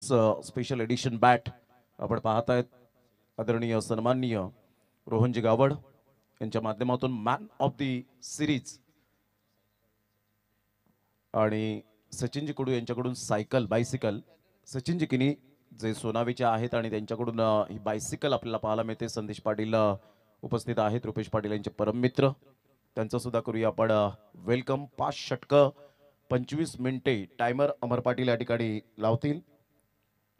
Special edition bat आपण पाहतायत आदरणीय सन्माननीय रोहनजी गावड यांच्या माध्यमातून मॅन ऑफ दी सिरीज आणि सचिनजी कडू यांच्याकडून सायकल बायसिकल सचिनजी किनी जे सोनावीचे आहेत आणि त्यांच्याकडून ही बायसिकल आपल्याला पाहायला मिळते. संदेश पाटील उपस्थित आहेत, रुपेश पाटील यांचे परममित्र, त्यांचं सुद्धा करूया आपण वेलकम. 5 षटकं 25 मिनिटे टायमर अमर पाटील या ठिकाणी लावतील.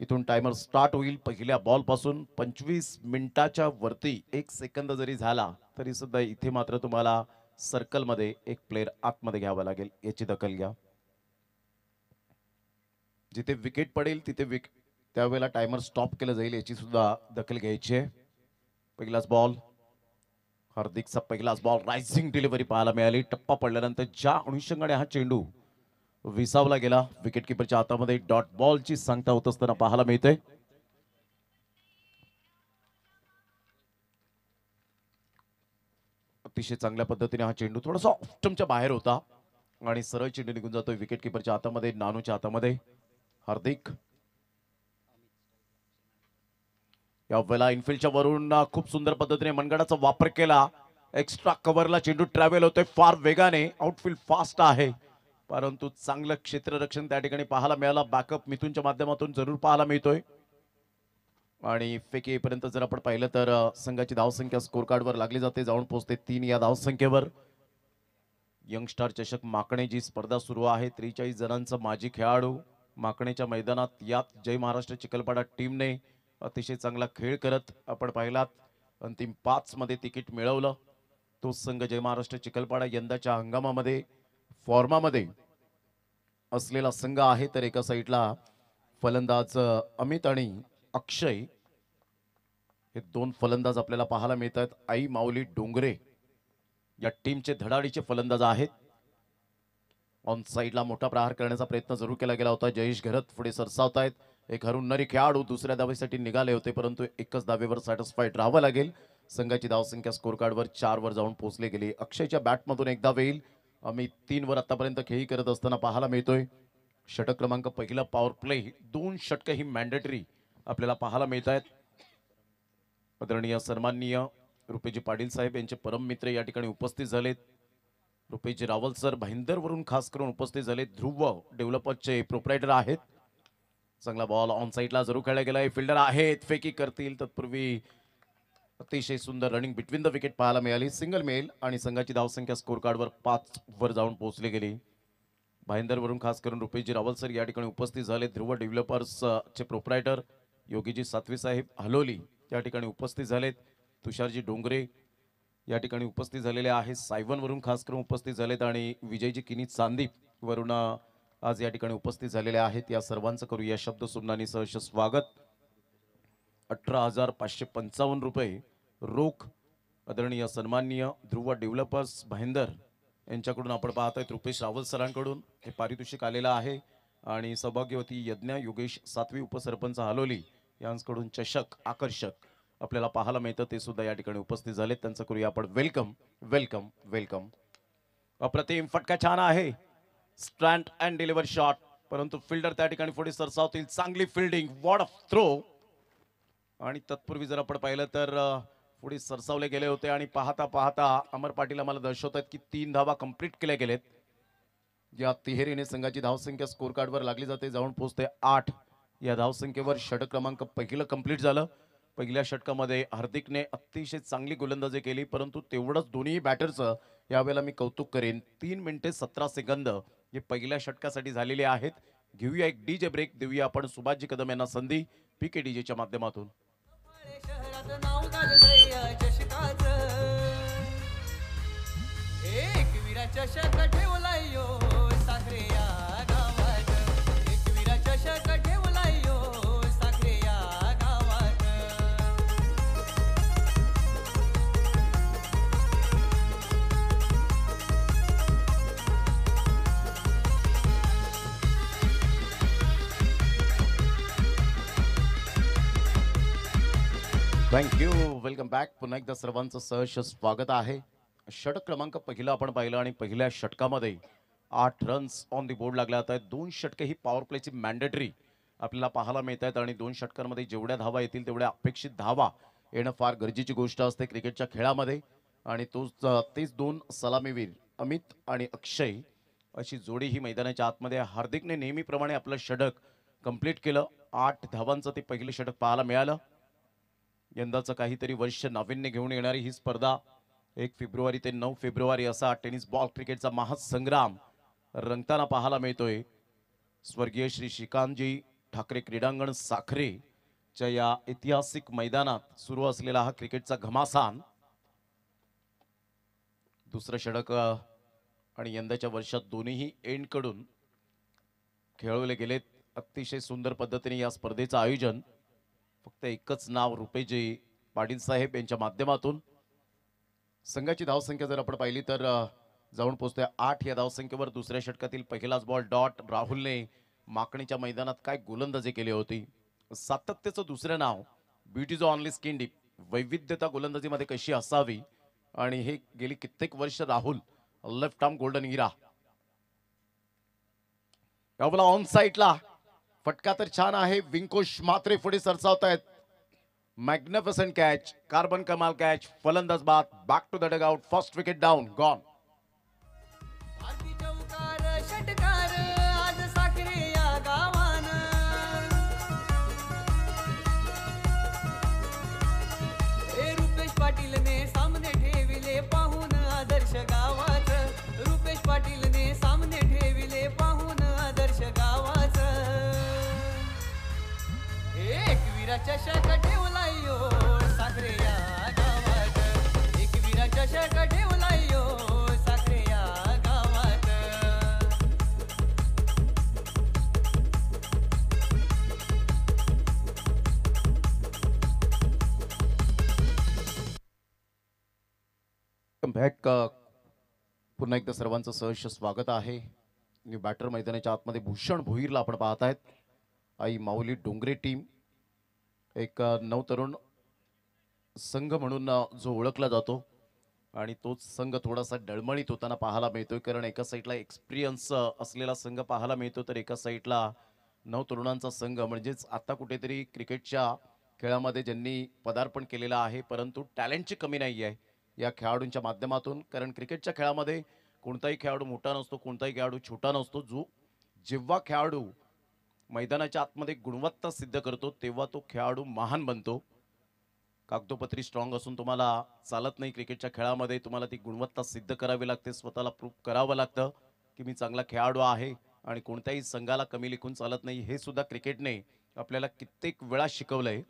इथून टायमर स्टार्ट होईल पहिल्या बॉल पासून. 25 मिनिटाच्या वरती 1 सेकंद जरी झाला तरी सुद्धा इथे मात्र तुम्हाला सर्कल मध्ये एक प्लेयर आतमध्ये घ्यावा लागेल, याची दखल घ्या. जिथे विकेट पडेल तिथे त्यावेळेला टायमर स्टॉप केलं जाईल, याची सुद्धा दखल घ्यायची आहे. पहिलाच बॉल, हार्दिकचा पहिलाच बॉल, रायझिंग डिलिव्हरी पाहायला मिळाली. टप्पा पडल्यानंतर ज्या अनुषंगाने हा चेंडू विसावला गेला विकेट किपरच्या हातामध्ये डॉट बॉलची सांगता होत असताना पाहायला मिळते. अतिशय चांगल्या पद्धतीने हा चेंडू थोडासा ऑफ्टमच्या बाहेर होता आणि सरळ चेंडू निघून जातोय विकेट किपरच्या हातामध्ये, नानूच्या हातामध्ये. हार्दिक यावेळेला इनफिल्डच्या वरून खूप सुंदर पद्धतीने मनगडाचा वापर केला. एक्स्ट्रा कव्हरला चेंडू ट्रॅव्हल होतोय फार वेगाने. आउटफील्ड फास्ट आहे परंतु चांगलं क्षेत्ररक्षण त्या ठिकाणी पाहायला मिळालं. बॅकअप मिथूनच्या माध्यमातून जरूर पाहायला मिळतोय. आणि फेकी येईपर्यंत जर आपण पाहिलं तर संघाची धावसंख्या स्कोर कार्डवर लागली जाते, जाऊन पोहोचते 3 या धावसंख्येवर. यंगस्टार चषक माकणे जी स्पर्धा सुरू आहे, 43 जणांचा माजी खेळाडू माकणेच्या मैदानात यात जय महाराष्ट्र चिखलपाडा टीमने अतिशय चांगला खेळ करत आपण पाहिलात अंतिम 5 मध्ये तिकीट मिळवलं. तो संघ जय महाराष्ट्र चिखलपाडा यंदाच्या हंगामामध्ये फॉर्मामध्ये असलेला संघ आहे. तर एका साईडला फलंदाज अमित आणि अक्षय हे 2 फलंदाज आपल्याला पाहायला मिळतात. आई माऊली डोंगरे या टीमचे धडाडीचे फलंदाज आहेत. ऑन साइडला मोठा प्रहार करण्याचा प्रयत्न जरूर केला गेला होता. जयेश घरत पुढे सरसावतायत. एक हरुणणारी खेळाडू दुसऱ्या धावेसाठी निघाले होते परंतु एकच धावेवर सॅटिस्फाईड राहावं लागेल. संघाची धावसंख्या स्कोर कार्डवर 4 वर जाऊन पोहोचले गेली. अक्षयच्या बॅटमधून एक धाव येईल. आम्ही 3 वर आतापर्यंत खेळी करत असताना पाहायला मिळतोय. षटक क्रमांक पहिला पॉवर प्ले, 2 षटक ही मॅन्डेटरी आपल्याला पाहायला मिळत आहेत. आदरणीय सन्माननीय रुपेजी पाटील साहेब यांचे परम मित्र या ठिकाणी उपस्थित झालेत. रुपेजी रावल सर भाईंदर वरून खास करून उपस्थित झाले. ध्रुव डेव्हलपर्सचे प्रोप्रायटर आहेत. चांगला बॉल ऑन साइडला जरूर खेळला गेलाय. फिल्डर आहेत, फेकी करतील. तत्पूर्वी अतिशय सुंदर रनिंग बिटवीन द विकेट पाहायला मिळाली. सिंगल मेल आणि संघाची धावसंख्या स्कोर कार्डवर 5 वर जाऊन पोहोचली गेली. भाईंदर वरून खास करून रुपेजी रावल सर या ठिकाणी उपस्थित झाले. ध्रुव डेव्हलपर्सचे प्रोप्रायटर योगीजी सातवी साहेब हलोली या ठिकाणी उपस्थित झालेत. तुषारजी डोंगरे या ठिकाणी उपस्थित झालेले आहेत. सायवन वरून खास करून उपस्थित झालेत आणि विजयजी किनी चांदीप वरून आज या ठिकाणी उपस्थित झालेले आहेत. या सर्वांचं करूया शब्द सुमनानी सहर्ष स्वागत. 18,555 रुपये रोख आदरणीय सन्माननीय ध्रुव डेव्हलपर्स भाईंदर यांच्याकडून आपण पाहतायत. रुपेश रावल सरांकडून हे पारितोषिक आलेलं आहे आणि सौभाग्यवती यज्ञा योगेश सातवी उपसरपंच हालोली यांच्याकडून चषक आकर्षक आपल्याला पाहायला मिळतं. ते सुद्धा या ठिकाणी उपस्थित झालेत. त्यांचं करूया आपण वेलकम वेलकम वेलकम. अप्रतिम फटका छान आहे. स्ट्रँड अँड डिलिव्हर शॉट परंतु फिल्डर त्या ठिकाणी पुढे सरसावतील. चांगली फिल्डिंग, वॉर्ड ऑफ थ्रो. आणि तत्पूर्वी जर आपण पाहिलं तर पुढे सरसावले गेले होते आणि पाहता पाहता अमर पाटील आम्हाला दर्शवतात की 3 धावा कंप्लीट केल्या गेलेत. या तिहेरीने संघाची धावसंख्या स्कोर कार्डवर लागली जाते, जाऊन पोहोचते 8 या धावसंख्येवर. षटक क्रमांक पहिलं कंप्लीट झालं. पहिल्या षटकामध्ये हार्दिकने अतिशय चांगली गोलंदाजी केली परंतु तेवढंच दोन्ही बॅटरचं यावेळेला मी कौतुक करेन. 3 मिनिटे 17 सेकंद हे पहिल्या षटकासाठी झालेले आहेत. घेऊया एक डीजे ब्रेक, देऊया आपण सुभाषजी कदम यांना संधी पीके डीजेच्या माध्यमातून. थँक्यू. Welcome back. पुन्हा एकदा सर्वांचं सहर्ष स्वागत आहे. षटक क्रमांक पहिला आपण पाहिलं आणि पहिल्या षटकामध्ये 8 रन्स ऑन दी बोर्ड लागले आहेत. 2 षटके ही पॉवर प्लेची मॅन्डेटरी आपल्याला पाहायला मिळत आहेत आणि 2 षटकांमध्ये जेवढ्या धावा येतील तेवढ्या अपेक्षित धावा येणं फार गरजेची गोष्ट असते क्रिकेटच्या खेळामध्ये. आणि तेच 2 सलामीवीर अमित आणि अक्षय अशी जोडी ही मैदानाच्या आतमध्ये. हार्दिकने नेहमीप्रमाणे आपलं षटक कंप्लीट केलं. 8 धावांचं ते पहिलं षटक पाहायला मिळालं. यंदाचं काहीतरी वर्ष नाविन्य घेऊन येणारी ही स्पर्धा 1 फेब्रुवारी ते 9 फेब्रुवारी असा टेनिस बॉल क्रिकेटचा महासंग्राम रंगताना पाहायला मिळतोय. स्वर्गीय श्री श्रीकांतजी ठाकरे क्रीडांगण साखरेच्या या ऐतिहासिक मैदानात सुरू असलेला हा क्रिकेटचा घमासान. दुसरं षटक आणि यंदाच्या वर्षात दोन्ही एंडकडून खेळवले गेलेत. अतिशय सुंदर पद्धतीने या स्पर्धेचं आयोजन. फक्त एकच नाव रुपेजी पाटील साहेब यांच्या माध्यमातून. संघाची धावसंख्या जर आपण पाहिली तर जाऊन पोहोचतोय 8 या धावसंख्येवर. दुसऱ्या षटकातील पहिलाच बॉल डॉट. राहुलने माकणीच्या मैदानात काय गोलंदाजी केली होती. सातत्याचं दुसरं नाव ब्युटीज ऑनली स्किन डीप. वैविध्यता गोलंदाजीमध्ये कशी असावी आणि हे गेली कित्येक वर्ष Rahul left arm golden era. यावला ऑन साइडला फटका तर छान आहे. विंकुश मात्रे पुढे सरसावत आहेत. मॅग्निफिसंट कॅच, कार्बन कमाल कॅच. फलंदाज बाद. Back to the dugout. First wicket down. Gone. Rupesh पाटीलने सामने ठेविले पाहून आदर्श गावाच. रुपेश पाटीलने सामने ठेविले पाहून आदर्श गावाच. एकविरा चषक ठेवलाय यो साखरे या गावात. एकविरा चषक ठेवलाय यो साखरे या गावात. बॅक. पुन्हा एकदा सर्वांचं सहर्ष स्वागत आहे. बॅटर मैदानाच्या आतमध्ये भूषण भोईरला आपण पाहत आहेत. आई माऊली डोंगरे टीम एक नवतरुण संघ म्हणून जो ओळखला जातो आणि तोच संघ थोडासा डळमळीत होताना पाहायला मिळतोय. कारण एका साईडला एक्सपिरियन्स असलेला संघ पाहायला मिळतो तर एका साईडला नवतरुणांचा संघ. म्हणजेच आता कुठेतरी क्रिकेटच्या खेळामध्ये ज्यांनी पदार्पण केलेलं आहे परंतु टॅलेंटची कमी नाही आहे या खेळाडूंच्या माध्यमातून. कारण क्रिकेटच्या खेळामध्ये कोणताही खेळाडू मोठा नसतो, कोणताही खेळाडू छोटा नसतो. जेव्हा खेळाडू मैदानाच्या आतमध्ये गुणवत्ता सिद्ध करतो तेव्हा तो खेळाडू महान बनतो. कागदोपत्री स्ट्रॉंग असून तुम्हाला चालत नाही. क्रिकेटच्या खेळामध्ये तुम्हाला ती गुणवत्ता सिद्ध करावी लागते. स्वतःला प्रूव्ह करावं लागतं की मी चांगला खेळाडू आहे आणि कोणत्याही संघाला कमी लेखून चालत नाही. हे सुद्धा क्रिकेटने आपल्याला कित्येक वेळा शिकवलंय.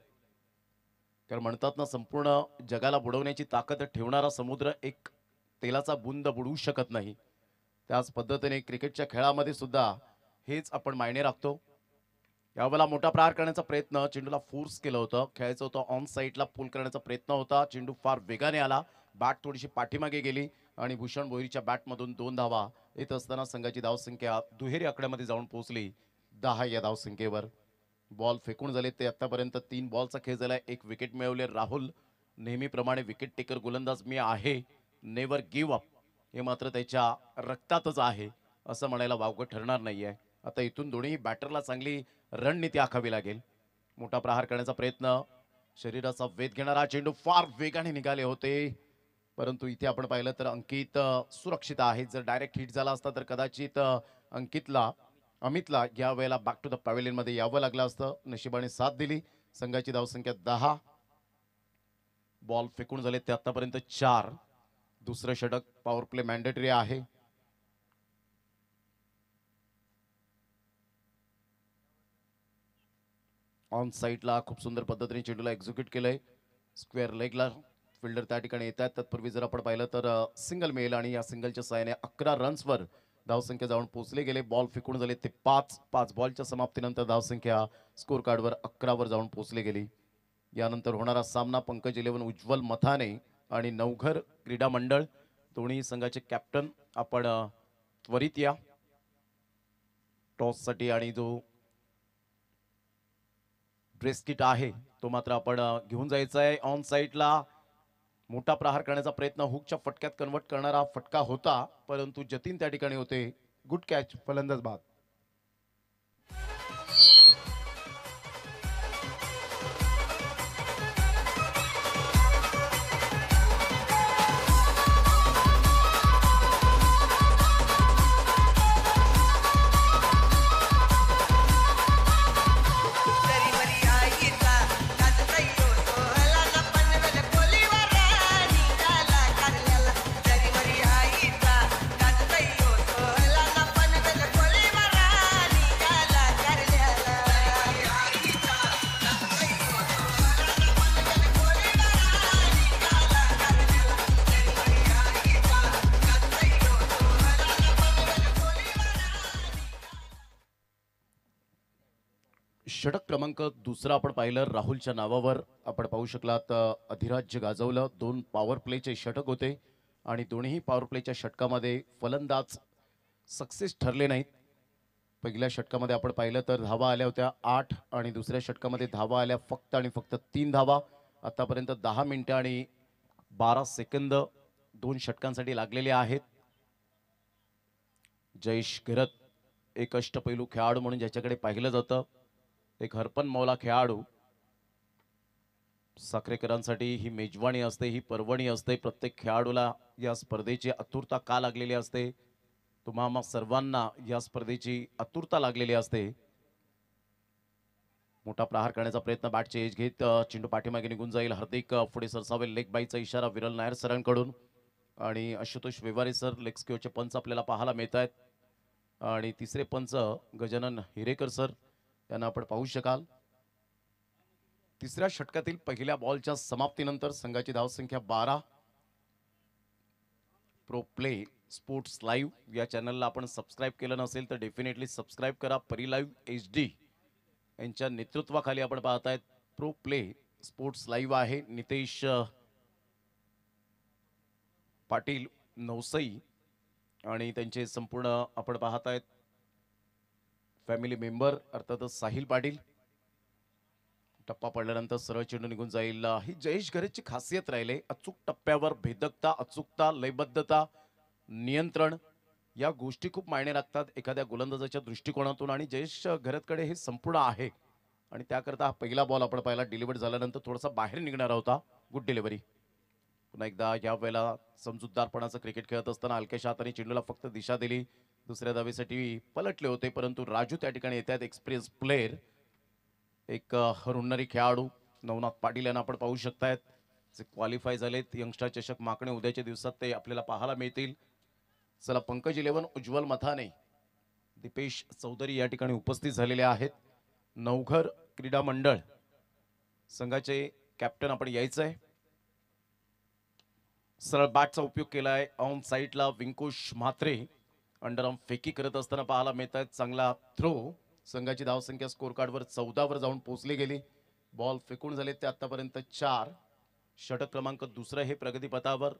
कारण म्हणतात ना, संपूर्ण जगाला बुडवण्याची ताकद ठेवणारा समुद्र एक तेलाचा बुंद बुडवू शकत नाही. त्याच पद्धतीने क्रिकेटच्या खेळामध्ये सुद्धा हेच आपण मायने राखतो. यावेळेला मोठा प्रहार करण्याचा प्रयत्न. चेंडूला फोर्स केलं होतं. खेळायचं होतं ऑन साईडला. पुल करण्याचा प्रयत्न होता. चेंडू फार वेगाने आला. बॅट थोडीशी पाठीमागे गेली आणि भूषण भोईरच्या बॅटमधून 2 धावा येत असताना संघाची धावसंख्या दुहेरी आकड्यामध्ये जाऊन पोहोचली 10 या धावसंख्येवर. बॉल फेकून झाले ते आतापर्यंत 3 बॉलचा खेळ झालाय. 1 विकेट मिळवले. राहुल नेहमीप्रमाणे विकेट टेकर गोलंदाज मी आहे. नेव्हर गिव्ह अप हे मात्र त्याच्या रक्तातच आहे असं म्हणायला वावगं ठरणार नाहीये. आता इथून दोन्ही बॅटरला चांगली रणनीती आखावी लागेल. मोठा प्रहार करण्याचा प्रयत्न. शरीराचा वेध घेणारा चेंडू फार वेगाने निघाले होते परंतु इथे आपण पाहिलं तर अंकित सुरक्षित आहे. जर डायरेक्ट हिट झाला असता तर कदाचित अमितला या वेळेला बॅक टू द पॅव्हेलियन मध्ये यावं लागलं असतं. नशिबाने साथ दिली. संघाची धावसंख्या 10. बॉल फेकून झाले ते आतापर्यंत 4. दुसरं षटक पॉवर प्ले मॅन्डेटरी आहे. ऑन साईडला खूप सुंदर पद्धतीने चेंडूला एक्झिक्यूट केलंय. स्क्वेअर लेगला फिल्डर त्या ठिकाणी येत आहेत. तत्पूर्वी जर आपण पाहिलं तर सिंगल मिळेल आणि या सिंगलच्या सहाय्याने 11 रन्सवर धावसंख्या जाऊन पोहोचले गेले. बॉल फेकून झाले ते 5 बॉलच्या समाप्तीनंतर धावसंख्या स्कोर कार्डवर 11 वर जाऊन पोहोचली गेली. यानंतर होणारा सामना पंकज 11 उज्ज्वल मथाने आणि नवघर क्रीडा मंडळ दोन्ही संघाचे कॅप्टन. आपण त्वरित या टॉससाठी आणि जो ब्रेस्किट आहे तो मात्र आपण घेऊन जायचा आहे. ऑन साईडला मोठा प्रहार करण्याचा प्रयत्न. हुकच्या फटक्यात कन्वर्ट करणारा फटका होता परंतु जतीन त्या ठिकाणी होते. Good catch. फलंदाज बाद. क्रमांक दुसरा आपण पाहिलं राहुलच्या नावावर आपण पाहू शकलात अधिराज्य गाजवलं 2 पॉवर प्लेचे षटक होते आणि दोन्ही पॉवर प्लेच्या षटकामध्ये फलंदाज सक्सेस ठरले नाहीत. पहिल्या षटकामध्ये आपण पाहिलं तर धावा आल्या होत्या 8 आणि दुसऱ्या षटकामध्ये धावा आल्या फक्त आणि फक्त 3 धावा. आतापर्यंत 10 मिनिटं आणि 12 सेकंद 2 षटकांसाठी लागलेले आहेत. जयेश घरत एक अष्टपैलू खेळाडू म्हणून ज्याच्याकडे पाहिलं जातं, एक हरपन मौला खेळाडू. साखरेकरांसाठी ही मेजवानी असते, ही पर्वणी असते. प्रत्येक खेळाडूला या स्पर्धेची आतुरता का लागलेली असते, तुम्हा सर्वांना या स्पर्धेची आतुरता लागलेली असते. मोठा प्रहार करण्याचा प्रयत्न बॅटचे एज घेत चेंडू पाठीमागे निघून जाईल. हार्दिक पुढे सरसावे. लेग बाईचा इशारा विरल नायर सरांकडून आणि आशुतोष व्यवहारे सर लेग स्क्वेअरचे पंच आपल्याला पाहायला मिळत आहेत आणि तिसरे पंच गजानन हिरेकर सर यांना आपण पाहू शकाल. तिसऱ्या षटकातील पहिल्या बॉलच्या समाप्तीनंतर संघाची धावसंख्या 12. प्रो प्ले स्पोर्ट्स लाईव्ह या चॅनलला आपण सबस्क्राईब केलं नसेल तर डेफिनेटली सबस्क्राईब करा. परी लाईव्ह HD यांच्या नेतृत्वाखाली आपण पाहतायत प्रो प्ले स्पोर्ट्स लाईव्ह आहे. नितेश पाटील नवसई आणि त्यांचे संपूर्ण आपण पाहतायत फॅमिली मेंबर अर्थातच साहिल पाटील. टप्पा पडल्यानंतर सरळ चेंडू निघून जाईल. ही जयेश घरेची खासियत राहिले. अचूक टप्प्यावर भेदकता, अचूकता, लयबद्धता, नियंत्रण या गोष्टी खूप मायने राखतात एखाद्या गोलंदाजाच्या दृष्टिकोनातून आणि जयेश घरतकडे हे संपूर्ण आहे आणि त्याकरता हा पहिला बॉल आपण पाहिला डिलिव्हर झाल्यानंतर थोडासा बाहेर निघणारा होता. Good delivery. पुन्हा एकदा या वेळेला समजूतदारपणाचं क्रिकेट खेळत असताना हलक्याशा हाताने चेंडूला फक्त दिशा दिली. दुसऱ्या धावेसाठी पलटले होते परंतु राजू त्या ठिकाणी येतात. एक्सपिरियन्स प्लेयर, एक हरुणणारी खेळाडू नवनाथ पाटील यांना आपण पाहू शकतायत. जे क्वालिफाय झालेत यंगस्टर चषक मागणे उद्याच्या दिवसात ते आपल्याला पाहायला मिळतील. चला पंकज 11 उज्ज्वल मथाने दीपेश चौधरी या ठिकाणी उपस्थित झालेले आहेत. नवघर क्रीडा मंडळ संघाचे कॅप्टन आपण यायचंय. सरळ बॅटचा उपयोग केलाय. ऑन साईडला विंकुश म्हात्रे अंडरआर्म फेकी करत असताना पाहायला मिळत आहेत. चांगला थ्रो. संघाची धावसंख्या स्कोर कार्डवर 14 वर जाऊन पोहोचली गेली. बॉल फेकून झाले ते आतापर्यंत 4. षटक क्रमांक दुसरं हे प्रगतीपथावर.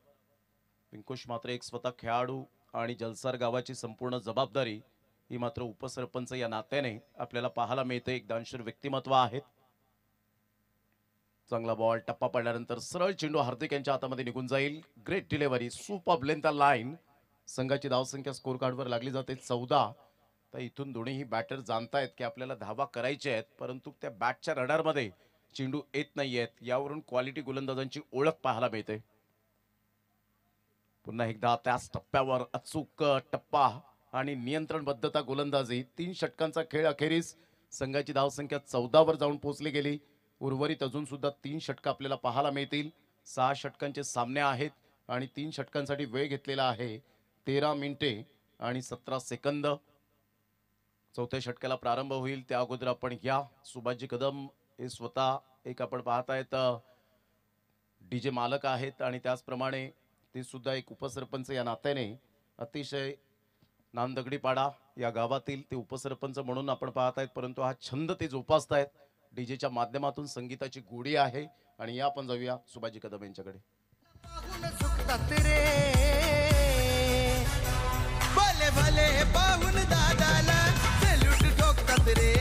विंकुश म्हात्रे एक स्वतः खेळाडू आणि जलसार गावाची संपूर्ण जबाबदारी ही मात्र उपसरपंच या नात्याने आपल्याला पाहायला मिळते. एक दानशूर व्यक्तिमत्व आहेत. चांगला बॉल टप्पा पडल्यानंतर सरळ चेंडू हार्दिक यांच्या हातामध्ये निघून जाईल. Great delivery. Super length line. संघाची धावसंख्या स्कोर कार्डवर लागली जाते 14. तर इथून दोन्हीही बॅटर जाणतायत की आपल्याला धावा करायच्या आहेत परंतु त्या बॅटच्या रडारमध्ये चेंडू येत नाहीयेत. यावरून क्वालिटी गोलंदाजांची ओळख पाहायला मिळते. पुन्हा एकदा त्याच टप्प्यावर अचूक टप्पा आणि नियंत्रणबद्धता गोलंदाजी. 3 षटकांचा खेळ अखेरीस संघाची धावसंख्या 14 वर जाऊन पोहोचली गेली. उर्वरित अजून सुद्धा 3 षटक आपल्याला पाहायला मिळतील. 6 षटकांचे सामने आहेत आणि 3 षटकांसाठी वेळ घेतलेला आहे 13 मिनिटे आणि 17 सेकंद. चौथ्या षटकाला प्रारंभ होईल त्या अगोदर आपण या सुभाषजी कदम हे स्वतः एक आपण पाहतायत डीजे मालक आहेत आणि त्याचप्रमाणे ते सुद्धा एक उपसरपंच या नात्याने अतिशय नांदगडीपाडा या गावातील ते उपसरपंच म्हणून आपण पाहतायत परंतु हा छंद ते जोपासतायत. डीजेच्या माध्यमातून संगीताची गोडी आहे आणि या आपण जाऊया सुभाषजी कदम यांच्याकडे. भले भले पाहून दादाला सेल्यूट ठोकतात रे.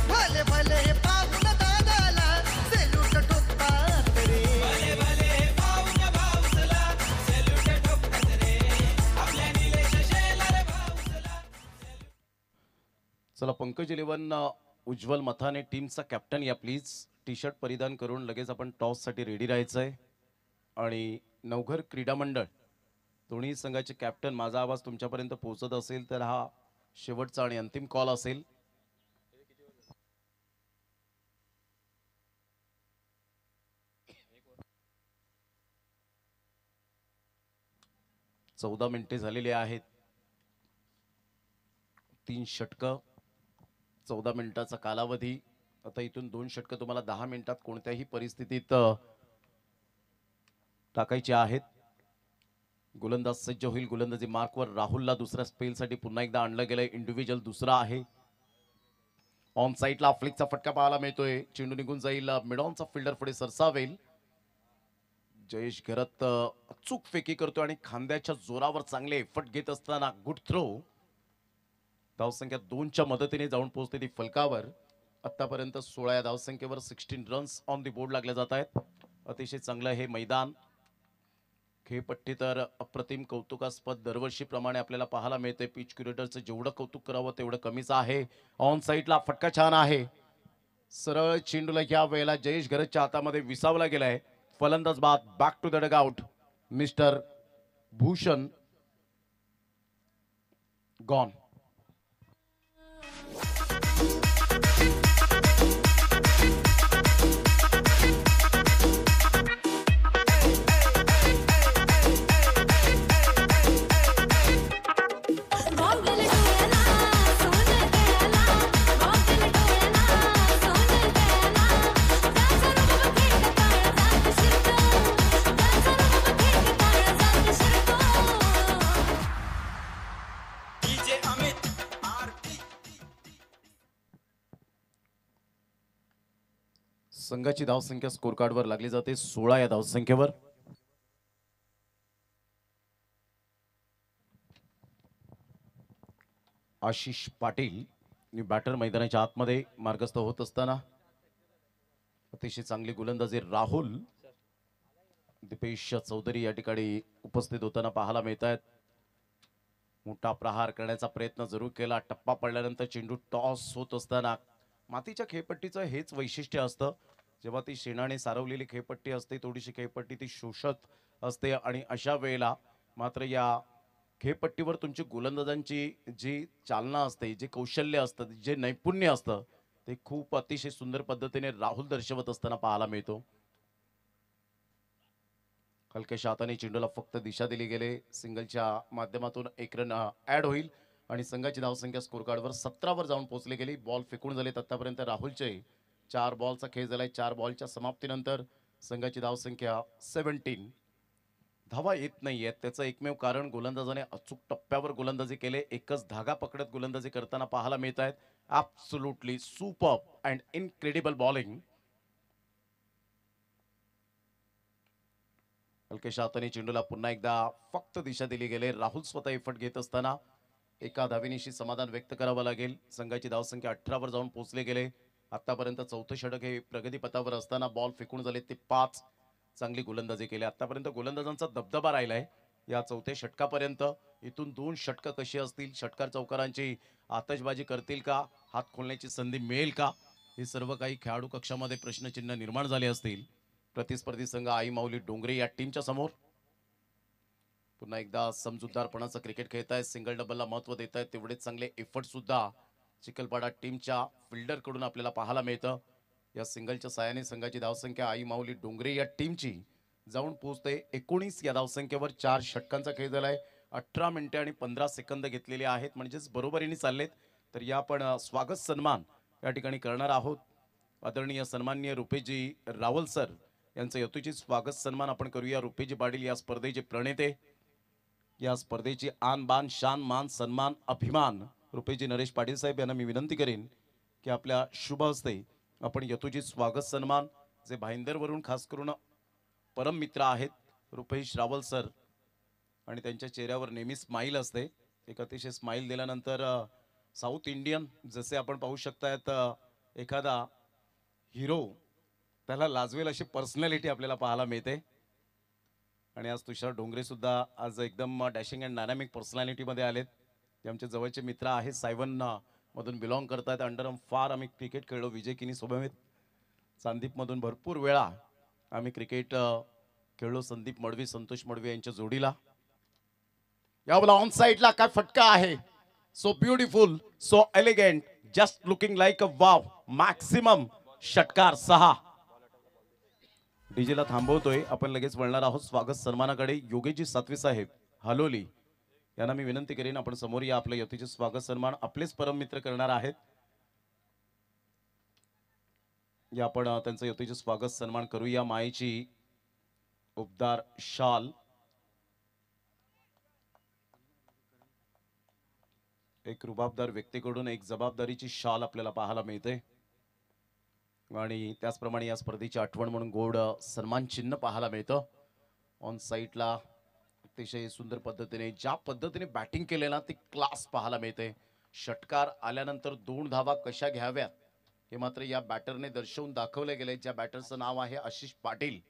भले भले पाहून दादाला सेल्यूट ठोकतात रे. भले भले पाहून भाऊसला सेल्यूट ठोकतात रे. आपल्या निलेश शेलार भाऊसला. चला पंकज 11 उज्ज्वल मथाने टीमचा कॅप्टन या प्लीज. टी शर्ट परिधान करून लगेच आपण टॉससाठी रेडी राहायचंय. आणि नवघर क्रीडा मंडळ दोन्ही संघाचे कॅप्टन माझा आवाज तुमच्यापर्यंत पोहोचत असेल तर हा शेवटचा आणि अंतिम कॉल असेल. चौदा मिनिटे झालेली आहेत. 3 षटकं 14 मिनिटाचा कालावधी. आता इथून 2 षटकं तुम्हाला 10 मिनिटात कोणत्याही परिस्थितीत टाकायचे आहेत. गोलंदाज सज्ज होईल. गोलंदाजी मार्कवर राहुलला दुसऱ्या स्पेलसाठी पुन्हा एकदा आणलं गेलंय. इंडिव्हिज्युअल दुसरा आहे. ऑन साईडला फ्लिकचा फटका पाहायला मिळतोय. चेंडू निघून जाईल. मिडॉनचा फिल्डर पुढे सरसावेल. जयेश घरत अचूक फेकी करतोय आणि खांद्याच्या जोरावर चांगले एफर्ट घेत असताना गुड थ्रो. धावसंख्या 2च्या मदतीने जाऊन पोहोचते ती फलकावर. आतापर्यंत 16 या धावसंख्येवर 16 रन्स ऑन दी बोर्ड लागले जात आहेत. अतिशय चांगलं हे मैदान. खेळपट्टी तर अप्रतिम कौतुकास्पद दरवर्षीप्रमाणे आपल्याला पाहायला मिळते. पिच क्युरेटरचं जेवढं कौतुक करावं तेवढं कमीच आहे. ऑन साईडला फटका छान आहे. सरळ चेंडूला या वेळेला जयेश घरतच्या हातामध्ये विसावला गेलाय. फलंदाज बाद. Back to the dugout. Mister Bhushan gone. संघाची धावसंख्या स्कोर कार्डवर लागली जाते 16 या धावसंख्येवर. आशिष पाटील बॅटर मैदानाच्या आतमध्ये मार्गस्थ होत असताना अतिशय चांगली गोलंदाजी राहुल दीपेश चौधरी या ठिकाणी उपस्थित होताना पाहायला मिळत आहेत. मोठा प्रहार करण्याचा प्रयत्न जरूर केला. टप्पा पडल्यानंतर चेंडू टॉस होत असताना मातीच्या खेळपट्टीचं हेच वैशिष्ट्य असतं. जेव्हा ती शेणाने सारवलेली खेळपट्टी असते थोडीशी खेळपट्टी ती शोषत असते आणि अशा वेळेला मात्र या खेळपट्टीवर तुमची गोलंदाजांची जी चालना असते, जे कौशल्य असतं, जे नैपुण्य असतं ते खूप अतिशय सुंदर पद्धतीने राहुल दर्शवत असताना पाहायला मिळतो. हलक्याशा हाताने चेंडूला फक्त दिशा दिली गेले. सिंगलच्या माध्यमातून एक रन ऍड होईल आणि संघाची धावसंख्या स्कोर कार्डवर 17 वर जाऊन पोहोचली गेली. बॉल फेकून झालेत आतापर्यंत राहुलचे. 4 बॉलचा खेळ झालाय. 4 बॉलच्या समाप्तीनंतर संघाची धावसंख्या 17. धावा येत नाहीयेत त्याचं एकमेव कारण गोलंदाजाने अचूक टप्प्यावर गोलंदाजी केले. एकच धागा पकडत गोलंदाजी करताना पाहायला मिळत आहेत. Absolutely superb and incredible bowling. हलकेशा हाताने चेंडूला पुन्हा एकदा फक्त दिशा दिली गेले. राहुल स्वतः एफर्ट घेत असताना एका धावेनिशी समाधान व्यक्त करावं लागेल. संघाची धावसंख्या 18 वर जाऊन पोहोचले गेले. आतापर्यंत चौथं षटक हे प्रगतीपथावर असताना बॉल फेकून झाले ते 5. चांगली गोलंदाजी केली. आतापर्यंत गोलंदाजांचा दबदबा राहिलाय या चौथ्या षटकापर्यंत. इथून 2 षटकं कशी असतील, षटकार चौकारांची आतषबाजी करतील का, हात खोलण्याची संधी मिळेल का, हे सर्व काही खेळाडू कक्षामध्ये प्रश्नचिन्ह निर्माण झाले असतील. प्रतिस्पर्धी संघ आई माऊली डोंगरे या टीमच्या समोर पुन्हा एकदा समजूतदारपणाचं क्रिकेट खेळत आहेत. सिंगल डबलला महत्व देत आहेत. तेवढेच चांगले एफर्ट सुद्धा चिखलपाडा टीमच्या फिल्डर कडून आपल्याला पाहायला मिळतं. या सिंगलच्या साहाय्याने संघाची धावसंख्या आई माऊली डोंगरे या टीमची जाऊन पोहोचते 19 या धावसंख्येवर. 4 षटकांचा खेळ झालाय. 18 मिनिटे आणि 15 सेकंद घेतलेले आहेत, म्हणजेच बरोबरीने चाललेत. तर या आपण स्वागत सन्मान या ठिकाणी करणार आहोत. आदरणीय सन्माननीय रुपेजी रावल सर यांचं यथोचित स्वागत सन्मान आपण करूया. रुपेजी पाटील या स्पर्धेचे प्रणेते, या स्पर्धेची आन बान शान मान सन्मान अभिमान रुपेजी नरेश पाटील साहेब यांना मी विनंती करेन की आपल्या शुभ हस्ते आपण यथोचित स्वागत सन्मान, जे भाईंदरवरून खास करून परम मित्र आहेत रुपेश रावल सर, आणि त्यांच्या चेहऱ्यावर नेहमी स्माईल असते. एक अतिशय स्माईल दिल्यानंतर साऊथ इंडियन जसे आपण पाहू शकतायत एखादा हिरो त्याला लाजवेल अशी पर्सनॅलिटी आपल्याला पाहायला मिळते. आणि आज तुषार डोंगरे सुद्धा आज एकदम डॅशिंग अँड डायनामिक पर्सनॅलिटीमध्ये आलेत. ते आमचे जवळचे मित्र आहेत. सायवन मधून बिलॉंग करतात. अंडर फार आम्ही क्रिकेट खेळलो विजय किनी सोबत. संदीपमधून भरपूर वेळा आम्ही क्रिकेट खेळलो. संदीप मडवी संतोष मडवी यांच्या जोडीला. यावेळेला ऑन साइडला काय फटका आहे. So beautiful, so elegant, just looking like a wow. Maximum षटकार 6. डीजेला थांबवतोय. आपण लगेच वळणार आहोत स्वागत सन्मानाकडे. योगेशजी सातवी साहेब हलोली यांना मी विनंती करेन आपण समोर या. आपलं यथोचित स्वागत सन्मान आपलेच परम मित्र करणार आहेत. या आपण त्यांचं यथोचित स्वागत सन्मान करूया. मायेची उबदार शाल एक रुबाबदार व्यक्तीकडून एक जबाबदारीची शाल आपल्याला पाहायला मिळते आणि त्याचप्रमाणे या स्पर्धेची आठवण म्हणून गोड सन्मान चिन्ह पाहायला मिळतं. ऑन साईडला अतिशय सुंदर पद्धतीने ज्या पद्धतीने बॅटिंग केले ना ती क्लास पाहायला मिळते. षटकार आल्यानंतर 2 धावा कशा घ्याव्यात हे मात्र या बॅटरने दर्शवून दाखवले गेले. ज्या बॅटरचं नाव आहे आशिष पाटील.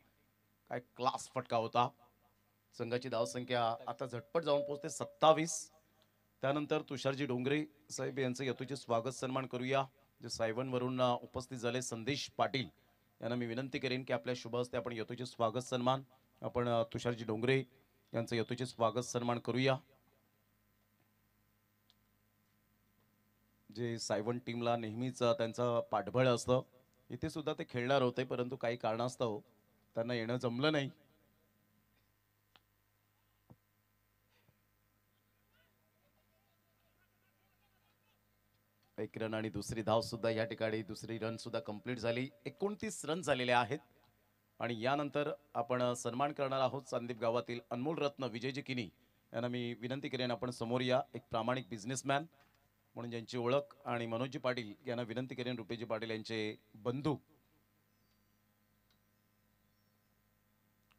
काय क्लास फटका होता. संघाची धावसंख्या आता झटपट जाऊन पोहोचते 27. त्यानंतर तुषारजी डोंगरे साहेब यांचं यथोचित स्वागत सन्मान करूया. जे सायवनवरून उपस्थित झाले संदेश पाटील यांना मी विनंती करेन की आपल्या शुभ हस्ते आपण यथोचित स्वागत सन्मान आपण तुषारजी डोंगरे यांचं यथोचित स्वागत सन्मान करूया. जे सायवन टीमला नेहमीच त्यांचं पाठबळ असतं. इथे सुद्धा ते खेळणार होते परंतु काही कारणास्तव त्यांना येणं जमलं नाही. एक रन आणि दुसरी धाव सुद्धा या ठिकाणी दुसरी रन सुद्धा कंप्लीट झाली. 29 रन झालेले आहेत आणि यानंतर आपण सन्मान करणार आहोत चांदीप गावातील अनमोल रत्न विजयजी किनी यांना मी विनंती करेन आपण समोर या. एक प्रामाणिक बिझनेसमॅन म्हणून ज्यांची ओळख आणि मनोजी पाटील यांना विनंती करेन रुपेजी पाटील यांचे बंधू.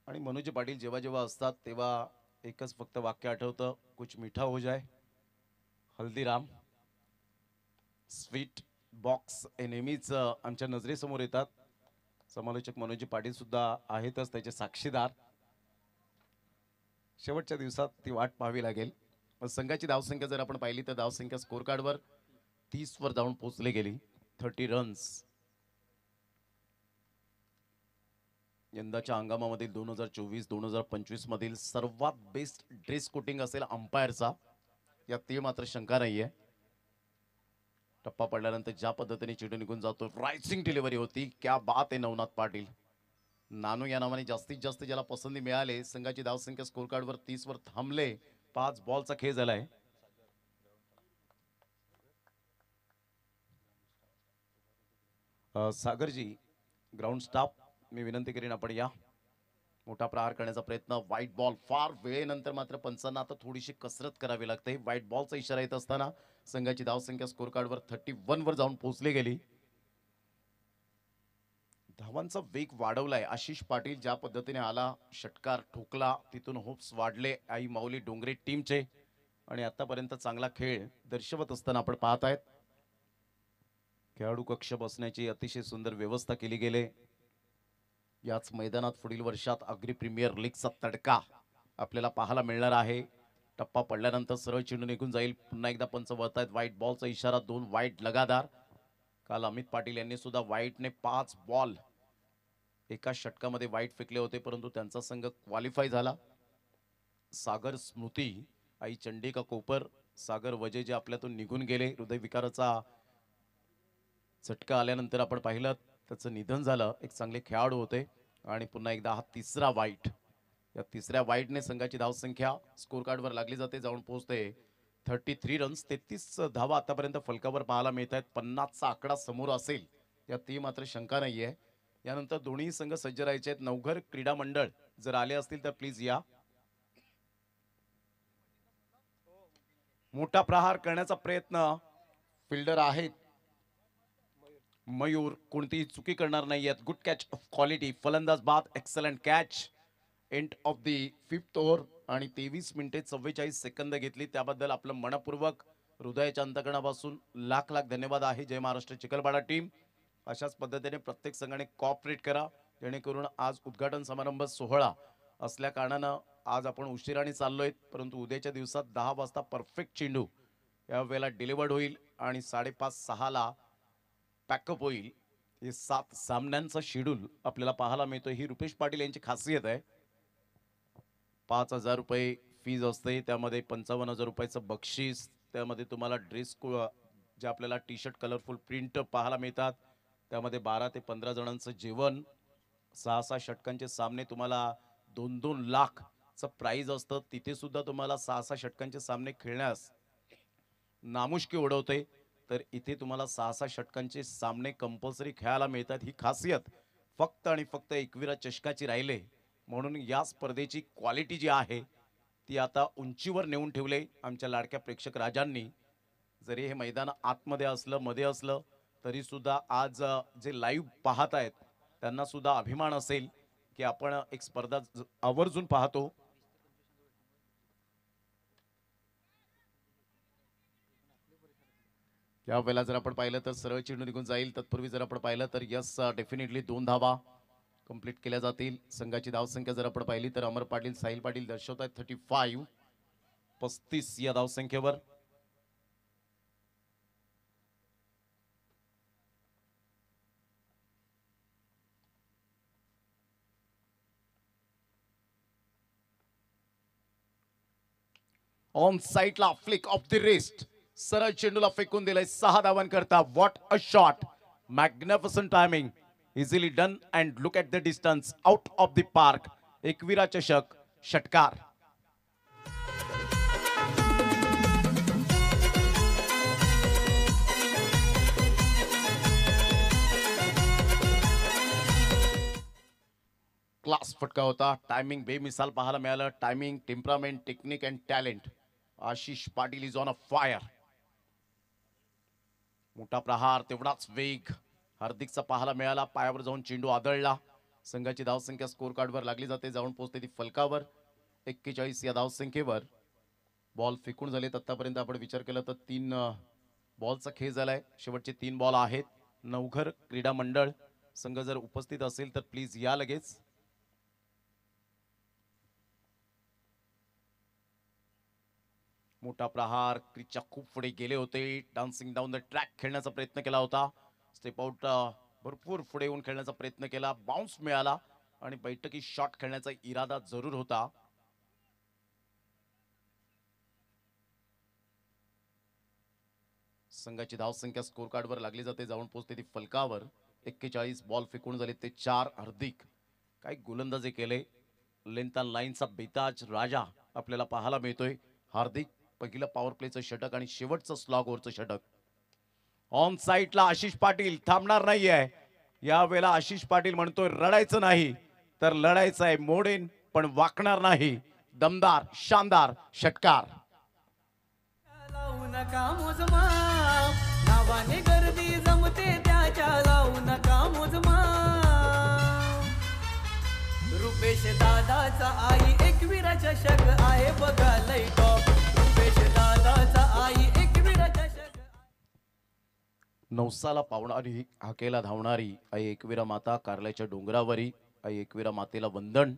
आणि मनोजी पाटील जेव्हा जेव्हा असतात तेव्हा एकच फक्त वाक्य आठवतं, कुछ मीठा हो जाए. हल्दीराम स्वीट बॉक्स हे नेहमीच आमच्या नजरेसमोर येतात. समालोचक मनोजी पाटील सुद्धा आहेतच त्याचे साक्षीदार. शेवटच्या दिवसात ती वाट पाहावी लागेल. संघाची धावसंख्या जर आपण पाहिली तर धावसंख्या स्कोर कार्डवर 30 वर जाऊन पोहोचली गेली. 30 रन्स. यंदाच्या हंगामामधील 2024-2025 मधील सर्वात बेस्ट ड्रेस कोटिंग असेल अंपायरचा, यात ती मात्र शंका नाहीये. टप्पा पडल्यानंतर ज्या पद्धतीने चेंडू निघून जातो, रायसिंग डिलिव्हरी होती. क्या बात आहे नवनाथ पाटील. नानू या नावाने जास्तीत जास्त ज्याला पसंती मिळाले. संघाची धावसंख्या स्कोर कार्डवर 30 वर थांबले. 5 बॉलचा खेळ झालाय. सागरजी ग्राउंड स्टाफ मी विनंती करीन आपण या. मोठा प्रहार करण्याचा प्रयत्न. White ball. फार वेळेनंतर मात्र पंचांना आता थोडीशी कसरत करावी लागते. व्हाईट बॉलचा इशारा येत असताना संघाची धावसंख्या स्कोर कार्डवर 31 वर जाऊन पोहोचली गेली. धावांचा वेग वाढवलाय. आशिष पाटील ज्या पद्धतीने आला, षटकार ठोकला, तिथून होप्स वाढले आई माऊली डोंगरे टीमचे आणि आतापर्यंत चांगला खेळ दर्शवत असताना आपण पाहत आहेत. खेळाडू कक्ष बसण्याची अतिशय सुंदर व्यवस्था केली गेली. याच मैदानात पुढील वर्षात अग्री प्रीमियर लीगचा तडका आपल्याला पाहायला मिळणार आहे. टप्पा पडल्यानंतर सरळ चेंडू निघून जाईल. पुन्हा एकदा पंच वळतायत. व्हाईट बॉलचा इशारा. 2 व्हाईट लगातार. काल अमित पाटील यांनी सुद्धा व्हाईटने 5 बॉल एका षटकामध्ये व्हाईट फेकले होते परंतु त्यांचा संघ क्वालिफाय झाला. सागर स्मृती आई चंडिका कोपर सागर वजे जे आपल्यातून निघून गेले. हृदयविकाराचा झटका आल्यानंतर आपण पाहिलं त्याचं निधन झालं. एक चांगले खेळाडू होते आणि पुन्हा एकदा हा तिसरा व्हाईट. या तिसऱ्या व्हाईटने संघाची धावसंख्या स्कोर कार्डवर लागली जाते. जाऊन पोहोचते 33 रन्स. 33 धावा आतापर्यंत फलकावर पाहायला मिळत आहेत. 50चा आकडा समोर असेल यात ती मात्र शंका नाहीये. यानंतर दोन्ही संघ सज्ज राहायचे आहेत. नवघर क्रीडा मंडळ जर आले असतील तर प्लीज या. मोठा प्रहार करण्याचा प्रयत्न फिल्डर आहेत मयूर. कोणतीही चुकी करणार नाहीयेत. Good catch of quality. फलंदाज बाद. Excellent catch. End of the 5th over आणि 23 मिनिटे 44 सेकंद घेतली. त्याबद्दल आपलं मनपूर्वक हृदयाच्या अंतकरणापासून लाख लाख धन्यवाद आहे. जय महाराष्ट्र चिखलपाडा टीम. अशाच पद्धतीने प्रत्येक संघाने कॉपरेट करा जेणेकरून आज उद्घाटन समारंभ सोहळा असल्या कारणानं आज आपण उशिराने चाललोय परंतु उद्याच्या दिवसात 10 वाजता परफेक्ट चेंडू यावेळेला डिलिव्हर्ड होईल आणि 5:30-6 ला पॅकअप होईल. हे 7 सामन्यांचा शेड्यूल आपल्याला पाहायला मिळतो. ही रुपेश पाटील यांची खासियत आहे. 5,000 रुपये फीज असते. त्यामध्ये 55,000 रुपयाचं बक्षीस. त्यामध्ये तुम्हाला ड्रेस जे आपल्याला टी शर्ट कलरफुल प्रिंट पाहायला मिळतात. त्यामध्ये 12 ते 15 जणांचं जेवण. 6-6 षटकांचे सामने. तुम्हाला 2-2 लाखचं प्राइज असतं. तिथे सुद्धा तुम्हाला 6-6 षटकांचे सामने खेळण्यास नामुष्की ओढवते. तर इथे तुम्हाला 6-6 षटकांचे सामने कंपल्सरी खेळायला मिळतात. ही खासियत फक्त आणि फक्त एकविरा चषकाची राहिले. म्हणून या स्पर्धेची क्वालिटी जी आहे ती आता उंचीवर नेऊन ठेवले आमच्या लाडक्या प्रेक्षक राजांनी. जरी हे मैदान आतमध्ये असलं मध्ये असलं तरी सुद्धा आज जे लाईव्ह पाहत आहेत त्यांना सुद्धा अभिमान असेल की आपण एक स्पर्धा आवर्जून पाहतो. यावेळेला जर आपण पाहिलं तर सरळ चेंडू निघून जाईल. तत्पूर्वी जर आपण पाहिलं तर यस डेफिनेटली 2 धावा कंप्लीट केल्या जातील. संघाची धावसंख्या जर आपण पाहिली तर अमर पाटील साहिल पाटील दर्शवत आहेत 35 या धावसंख्येवर. ऑन साइडला फ्लिक ऑफ द रिस्ट सरळ चेंडूला फेकून दिलाय 6 धावांकरता. What a shot, magnificent timing, easily done and look at the distance out of the park. Ekvira चषक षटकार. क्लास फटका होता. टायमिंग बेमिसाल पाहायला मिळालं. Timing, temperament, technique and talent. Ashish Patil is on a fire. मोठा प्रहार, तेवढाच वेग हार्दिकचा पाहायला मिळाला. पायावर जाऊन चेंडू आदळला. संघाची धावसंख्या स्कोर कार्डवर लागली जाते. जाऊन पोहोचते ती फलकावर 41 या धावसंख्येवर. बॉल फेकून झालेत. आतापर्यंत आपण विचार केला तर 3 बॉलचा खेळ झालाय. शेवटचे 3 बॉल आहेत. नवघर क्रीडा मंडळ संघ जर उपस्थित असेल तर प्लीज या लगेच. मोठा प्रहार, क्रिचच्या खूप पुढे गेले होते. डान्सिंग डाऊन द ट्रॅक खेळण्याचा प्रयत्न केला होता. स्टेप आउट भरपूर पुढे येऊन खेळण्याचा प्रयत्न केला. बाउन्स मिळाला आणि बैठकी शॉट खेळण्याचा इरादा जरूर होता. संघाची धावसंख्या स्कोर कार्डवर लागली जाते. जाऊन पोहोचते ती फलकावर 41. बॉल फेकून झाले ते 4. हार्दिक काही गोलंदाजी केले. लेंथ लाईनचा बेताज राजा आपल्याला पाहायला मिळतोय. हार्दिक पहिलं पॉवर प्लेचं षटक आणि शेवटचं स्लॉग ओव्हरचं षटक. ऑन साइडला आशिष पाटील थांबणार नाहीये. यावेळेला आशिष पाटील म्हणतोय रडायचं नाही तर लढायचं आहे. मोडेन पण वाकणार नाही. दमदार शानदार षटकार. लावू नका मोजमाप, नावाने गर्दी जमते त्याच्या. लावू नका मोजमाप. रुपेश दादाचा आई एकविरा चषक आहे बघा लई टॉप. रुपेश दादाचा आई एकविरा चषक. नवसाला पावणारी हाकेला धावणारी आई एकविरा माता कारल्याच्या डोंगरावरी. आई एकविरा मातेला वंदन.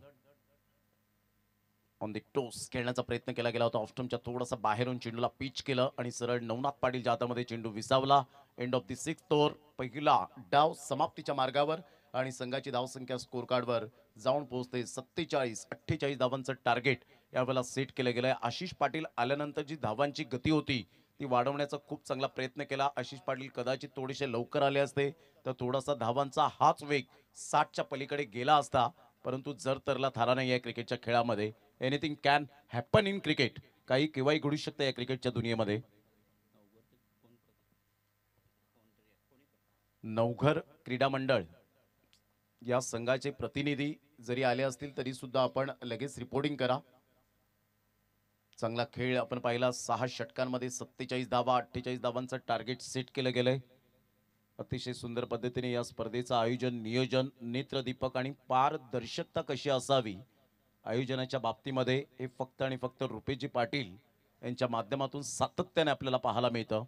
ऑन द टोस खेळण्याचा प्रयत्न केला गेला होता. ऑफ्टमच्या थोडासा बाहेरून चेंडूला पिच केलं आणि सरळ नवनाथ पाटीलच्या हातामध्ये चेंडू विसावला. End of the 6th over. पहिला डाव समाप्तीच्या मार्गावर आणि संघाची धावसंख्या स्कोर कार्डवर जाऊन पोहोचते 47-48 धावांचं टार्गेट यावेळेला सेट केलं गेलंय. आशिष पाटील आल्यानंतर जी धावांची गती होती ती वाढवण्याचा खूप चांगला प्रयत्न केला. आशिष पाटील कदाचित थोडेसे लवकर आले असते तर थोडासा धावांचा हाच वेग 60च्या पलीकडे गेला असता. परंतु जर तरला थारा नाही आहे क्रिकेटच्या खेळामध्ये. Anything can happen in cricket. काही केव्हाही घडू शकतं या क्रिकेटच्या दुनियेमध्ये. नवघर क्रीडा मंडळ या संघाचे प्रतिनिधी जरी आले असतील तरी सुद्धा आपण लगेच रिपोर्टिंग करा. चांगला खेळ आपण पाहिला. 6 षटकांमध्ये 47 धावा, 48 धावांचं टार्गेट सेट केलं गेलंय. अतिशय सुंदर पद्धतीने या स्पर्धेचं आयोजन, नियोजन, नेत्रदीपक आणि पारदर्शकता कशी असावी आयोजनाच्या बाबतीमध्ये हे फक्त आणि फक्त रुपेशजी पाटील यांच्या माध्यमातून सातत्याने आपल्याला पाहायला मिळतं.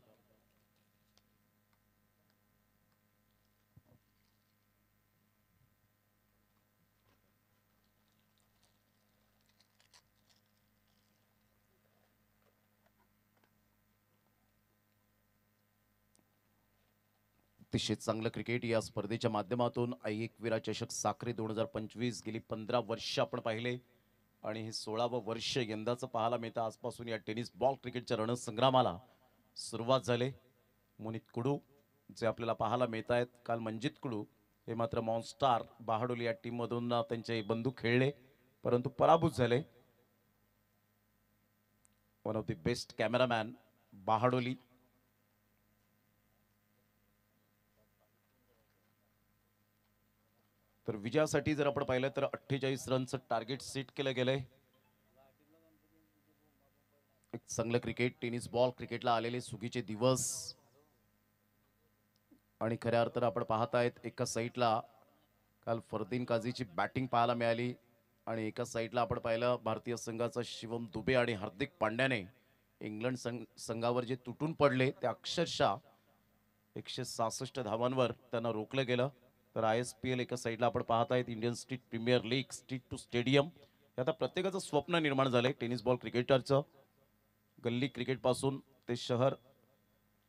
अतिशय चांगलं क्रिकेट या स्पर्धेच्या माध्यमातून आई एकविरा चषक साखरे 2025 गेली 15 वर्ष आपण पाहिले आणि हे 16वं वर्ष यंदाचं पाहायला मिळतं. आजपासून या टेनिस बॉल क्रिकेटच्या रणसंग्रामाला सुरुवात झाली. मोनित कुडू जे आपल्याला पाहायला मिळत आहेत. काल मंजित कुडू हे मात्र मॉन्स्टार बहाडोली या टीम मधून त्यांचे बंधू खेळले परंतु पराभूत झाले. One of the best cameraman Bahadoli. तर विजयासाठी जर आपण पाहिलं तर 48 रनचं टार्गेट सेट केलं गेलंय. एक चांगलं क्रिकेट, टेनिस बॉल, क्रिकेटला आलेले सुगीचे दिवस आणि खऱ्या अर्थानं आपण पाहतायत एका साईडला काल फरदीन काझीची बॅटिंग पाहायला मिळाली आणि एका साईडला आपण पाहिलं भारतीय संघाचा शिवम दुबे आणि हार्दिक पांड्याने इंग्लंड संघावर जे तुटून पडले ते अक्षरशः 166 धावांवर त्यांना रोखलं गेलं. तर ISPL एका साईडला आपण पाहतायत Indian street premier league, street to stadium. हे आता प्रत्येकाचं स्वप्न निर्माण झालंय टेनिस बॉल क्रिकेटरचं. गल्ली क्रिकेट पासून ते शहर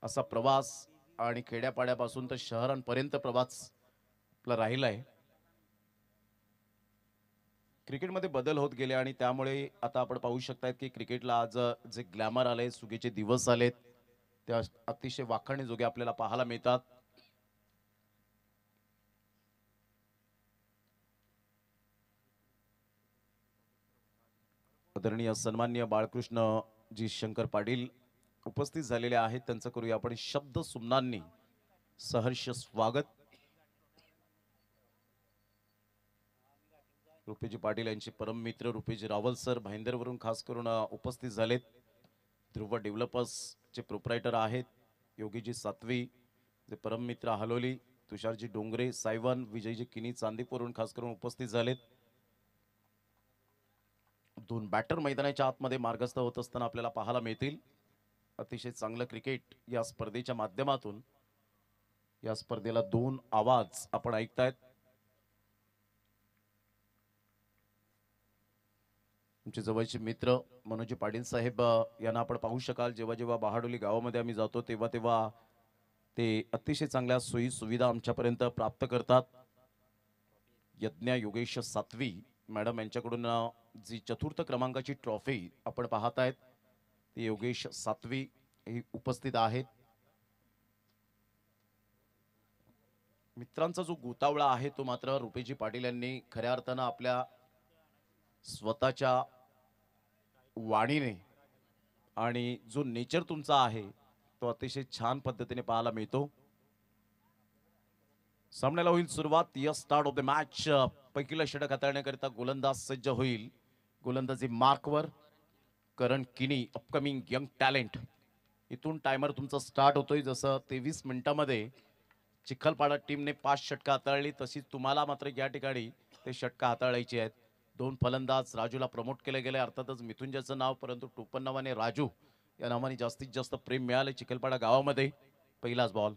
असा प्रवास आणि खेड्यापाड्यापासून तर शहरांपर्यंत प्रवास आपला राहिलाय. क्रिकेटमध्ये बदल होत गेले आणि त्यामुळे आता आपण पाहू शकतायत की क्रिकेटला आज जे ग्लॅमर आले, सुगीचे दिवस आलेत, ते अतिशय वाखाणीजोगे आपल्याला पाहायला मिळतात. आदरणीय सन्माननीय बाळकृष्ण जी शंकर पाटील उपस्थित झालेले आहेत, त्यांचं करूया आपण शब्द सुमनांनी सहर्ष स्वागत. रुपेजी पाटील यांचे परम मित्र रुपेजी रावल सर भाईंदरवरून खास करून उपस्थित झालेत. ध्रुव डेव्हलपर्सचे प्रोप्रायटर आहेत योगीजी सातवी, जे परम मित्र हलोली, तुषारजी डोंगरे सायवन, विजयजी किनी चांदीपूरवरून खास करून उपस्थित झालेत. दोन बॅटर मैदानाच्या आतमध्ये मार्गस्थ होत असताना आपल्याला पाहायला मिळतील. अतिशय चांगलं क्रिकेट या स्पर्धेच्या माध्यमातून या स्पर्धेला दोन आवाज आपण ऐकतायत. तुमचे जवळचे मित्र मनोजी पाटील साहेब यांना आपण पाहू शकाल. जेव्हा जेव्हा बहाडोली गावामध्ये आम्ही जातो तेव्हा तेव्हा ते अतिशय चांगल्या सोयी सुविधा आमच्यापर्यंत प्राप्त करतात. यज्ञा योगेश सातवी मॅडम यांच्याकडून जी चतुर्थ क्रमांकाची ट्रॉफी आपण पाहतायत ती योगेश सातवी हे उपस्थित आहेत. मित्रांचा जो गोतावळा आहे तो मात्र रुपेजी पाटील यांनी खऱ्या अर्थानं आपल्या स्वतःच्या वाणीने आणि जो नेचर तुमचा आहे तो अतिशय छान पद्धतीने पाहायला मिळतो. सामन्याला होईल सुरुवात. Yes start of the match. पहिलं षटक हाताळण्याकरिता गोलंदाज सज्ज होईल. गोलंदाजी मार्कवर करण किनी, अपकमिंग यंग टॅलेंट. इथून टायमर तुमचा स्टार्ट होतोय. जसं 23 मिनिटांमध्ये चिखलपाडा टीमने 5 षटकं हाताळली तशीच तुम्हाला मात्र या ठिकाणी ते षटकं हाताळायची आहेत. दोन फलंदाज राजूला प्रमोट केले गेले. अर्थातच मिथुंजाचं नाव, परंतु टोपण नावाने राजू या नावाने जास्तीत जास्त प्रेम मिळाले चिखलपाडा गावामध्ये. पहिलाच बॉल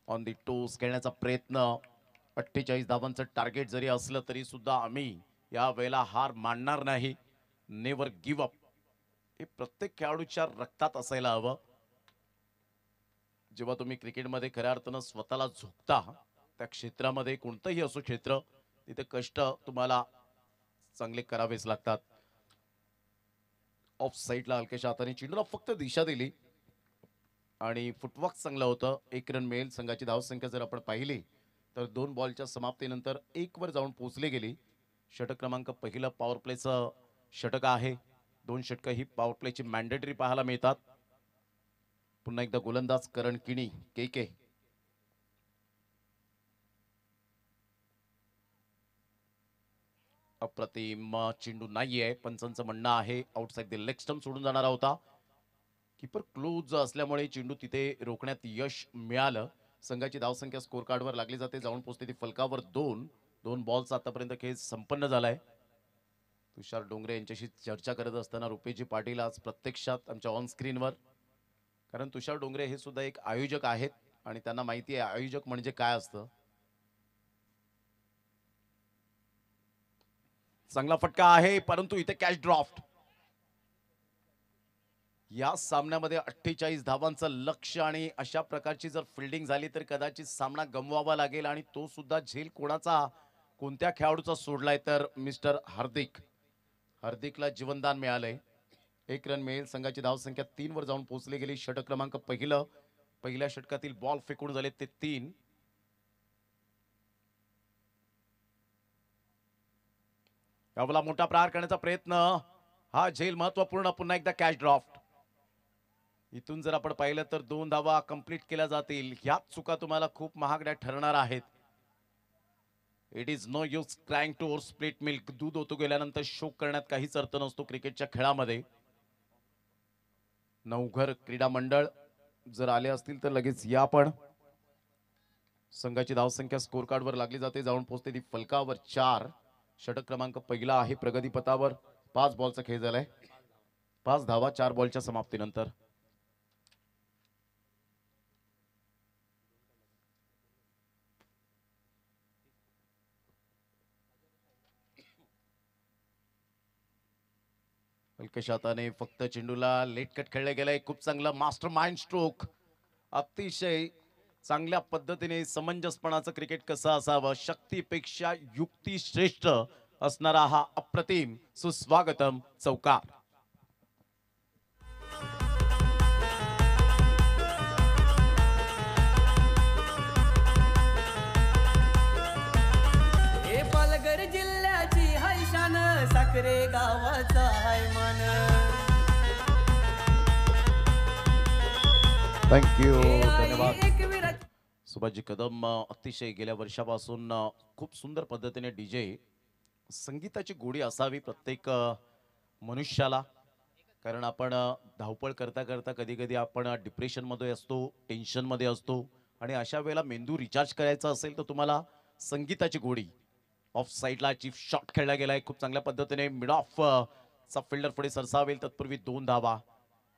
ऑन दी टोस खेळण्याचा प्रयत्न. 48 धावांचं टार्गेट जरी असलं तरी सुद्धा आम्ही या वेळेला हार मानणार नाही. नेव्हर गिव्ह अप हे प्रत्येक खेळाडूच्या रक्तात असायला हवं. जेव्हा तुम्ही क्रिकेटमध्ये खऱ्या अर्थानं स्वतःला झोकता त्या क्षेत्रामध्ये, कोणतंही असो क्षेत्र, तिथे कष्ट तुम्हाला चांगले करावेच लागतात. ऑफ साईडला हलक्याच्या हाताने चेंडूला फक्त दिशा दिली आणि फुटवर्क चांगलं होतं. 1 रन मिळेल. संघाची धावसंख्या जर आपण पाहिली तर 2 बॉलच्या समाप्तीनंतर 1 वर जाऊन पोहोचले गेली. षटक क्रमांक पहिलं पॉवर प्लेचं षटक आहे. 2 षटकं ही पॉवर प्लेची मॅन्डेटरी पाहायला मिळतात. पुन्हा एकदा गोलंदाज करण किणी के. अप्रतिम चेंडू नाहीये. पंचांचं म्हणणं आहे आउटसाइड द लेग स्टंप सोडून जाणारा होता. कीपर क्लोज असल्यामुळे चेंडू तिथे रोखण्यात यश मिळालं. संघाची धावसंख्या स्कोर कार्डवर लागली जाते. जाऊन पोहोचते ती फलकावर 2 बॉल्स. आतापर्यंत खेळ संपन्न झालाय. तुषार डोंगरे यांच्याशी चर्चा करत असताना रुपेजी पाटील आज प्रत्यक्षात आमच्या ऑन स्क्रीनवर, कारण तुषार डोंगरे हे सुद्धा एक आयोजक आहेत आणि त्यांना माहिती आहे आयोजक म्हणजे काय असतं. चांगला फटका आहे परंतु इथे कॅच ड्रॉफ्ट. या सामन्यामध्ये 48 धावांचं लक्ष्य आणि अशा प्रकारची जर फिल्डिंग झाली तर कदाचित सामना गमवावा लागेल आणि तो सुद्धा झेल कोणाचा, कोणत्या खेळाडूचा सोडलाय तर मिस्टर हार्दिकला जीवनदान मिळालंय. 1 रन मिळेल. संघाची धावसंख्या 3 वर जाऊन पोहोचली गेली. षटक क्रमांक पहिल्या षटकातील बॉल फेकून झाले ते 3. यावेळेला मोठा प्रहार करण्याचा प्रयत्न. हा झेल महत्वपूर्ण. पुन्हा एकदा कॅच ड्रॉफ्ट. इथून जर आपण पाहिलं तर 2 धावा कंप्लीट केल्या जातील. ह्याच चुका तुम्हाला खूप महागड्या ठरणार आहेत. It is no use crying to over split milk. दूध ओतू गेल्यानंतर शोक करण्यात काहीच अर्थ नसतो क्रिकेटच्या खेळामध्ये. नवघर क्रीडा मंडळ जर आले असतील तर लगेच या. पण संघाची धावसंख्या स्कोर कार्डवर लागली जाते, जाऊन पोहोचते ती फलकावर 4. षटक क्रमांक पहिला आहे प्रगतीपथावर. 5 बॉलचा खेळ झालाय, 5 धावा 4 बॉलच्या समाप्तीनंतर. हलक्याशा हाताने फक्त चेंडूला लेट कट खेळले गेलाय. खूप चांगला मास्टर माइंड स्ट्रोक. अतिशय चांगल्या पद्धतीने समंजसपणाचं क्रिकेट कसं असावं, शक्तीपेक्षा युक्ती श्रेष्ठ असणारा हा अप्रतिम सुस्वागतम चौकार. हे पालघर जिल्ह्याची हाय शान, साखरे गावाचा हाय मान. थँक्यू, हे धन्यवाद. आई एकविरा सुभाषजी कदम अतिशय गेल्या वर्षापासून खूप सुंदर पद्धतीने डीजे संगीताची गोडी असावी प्रत्येक मनुष्याला. कारण आपण धावपळ करता करता कधी कधी आपण डिप्रेशनमध्ये असतो, टेन्शनमध्ये असतो, आणि अशा वेळेला मेंदू रिचार्ज करायचा असेल तर तुम्हाला संगीताची गोडी. ऑफ साईडला चीफ शॉट खेळला गेलाय खूप चांगल्या पद्धतीने. मिड ऑफ चा फिल्डर पुढे सरसावेल तत्पूर्वी 2 धावा.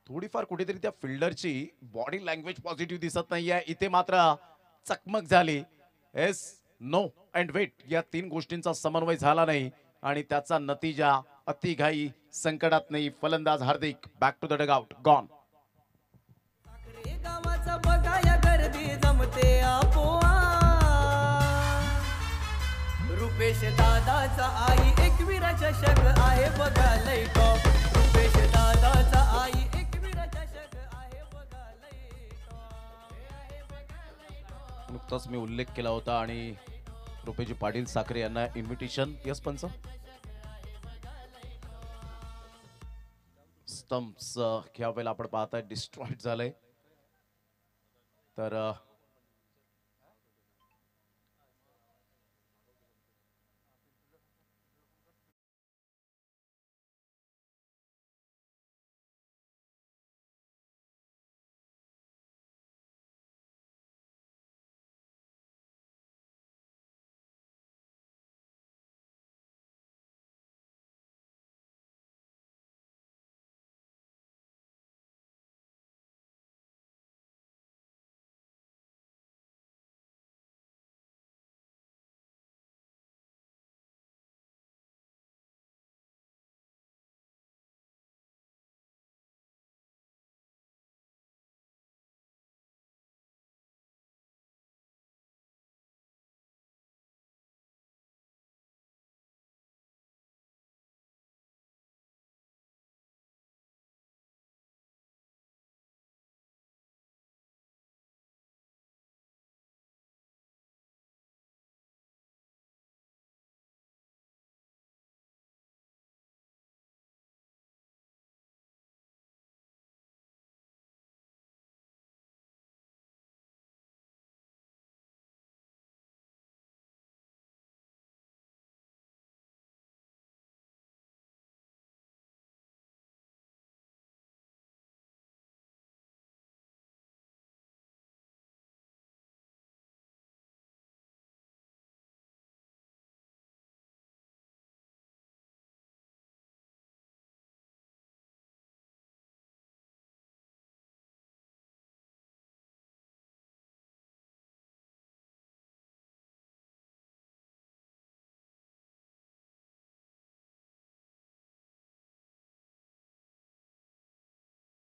थोडीफार कुठेतरी त्या फिल्डरची बॉडी लँग्वेज पॉझिटिव्ह दिसत नाहीये. इथे मात्र चकमक झाली. येस, नो अँड वेट या 3 गोष्टींचा समन्वय झाला नाही आणि त्याचा नतीजा अतिघाई संकटात नाही. फलंदाज Hardik back to the dugout, gone. Sakhare गावाचा बघाया गर्दी जमते आपोआ. रुपेश दादाचा आई एकविरा चषक आहे बघा लय टॉप. रुपेश दादाचा आई एकविरा चषक आहे बघा लय टॉप. नुकताच मी उल्लेख केला होता आणि रुपेजी पाटील साखरे यांना इन्व्हिटेशन. यस पंच. स्टम्प्स ह्या वेळेला आपण पाहताय डिस्ट्रॉइड झालंय. तर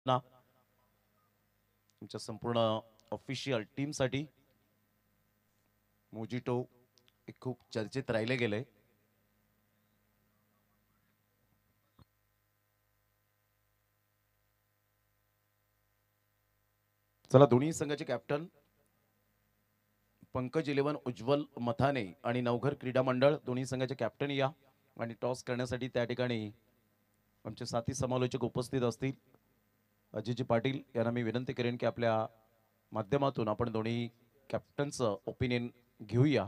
ना तुमच्या संपूर्ण ऑफिशियल टीम साठी मोजिटो एक खूप चर्चेत राहिले गेले. चला, दोन्ही संघाचे कॅप्टन पंकज 11 उज्ज्वल मथाने आणि नवघर क्रीडा मंडळ दोन्ही संघाचे कॅप्टन या आणि टॉस करण्यासाठी त्या ठिकाणी आमचे साथी समालोचक उपस्थित असतील. अजितजी पाटील यांना मी विनंती करेन की आपल्या माध्यमातून आपण दोन्ही कॅप्टनचं ओपिनियन घेऊया.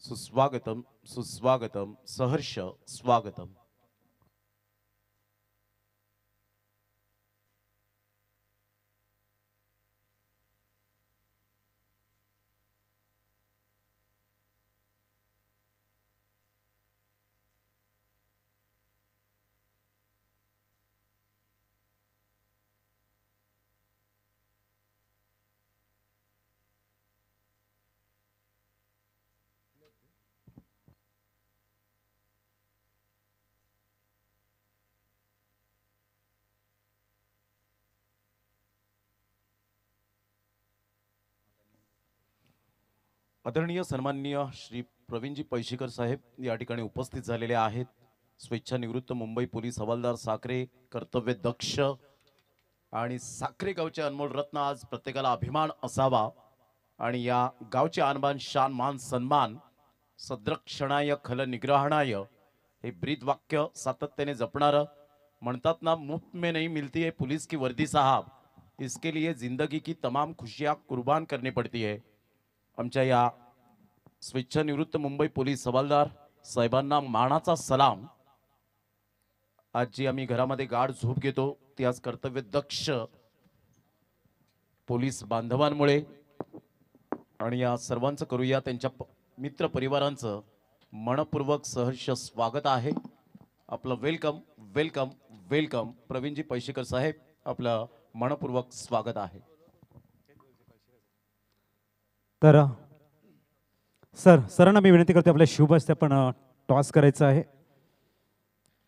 सुस्वागतम सुस्वागतम सहर्ष स्वागतम. आदरणीय सन्माननीय श्री प्रवीणजी पैशीकर साहेब या ठिकाणी उपस्थित झालेले आहेत. स्वेच्छानिवृत्त मुंबई पोलीस हवालदार साखरे, कर्तव्य दक्ष आणि साखरे गावचे अनमोल रत्न. आज प्रत्येकाला अभिमान असावा आणि या गावचे आणबान शान मान सन्मान सद्रक्षणाय खल निग्रहणाय हे ब्रीद वाक्य सातत्याने जपणार. म्हणतात ना, मुफ्त में नहीं मिलती है पुलिस की वर्दी साहब, इसके लिए जिंदगी की तमाम खुशियां कुर्बान करनी पड़ती है. आमच्या या स्वेच्छानिवृत्त मुंबई पोलीस हवालदार साहेबांना मानाचा सलाम. आज जी आम्ही घरामध्ये गाढ झोप घेतो ती आज कर्तव्य दक्ष पोलीस बांधवांमुळे. आणि या सर्वांचं करूया त्यांच्या मित्र परिवारांचं मनपूर्वक सहर्ष स्वागत आहे. आपलं वेलकम वेलकम वेलकम. प्रवीणजी पैशीकर साहेब, आपलं मनपूर्वक स्वागत आहे. तर सरांना मी विनंती करतो, आपल्या शुभ हस्ते आपण टॉस करायचं आहे.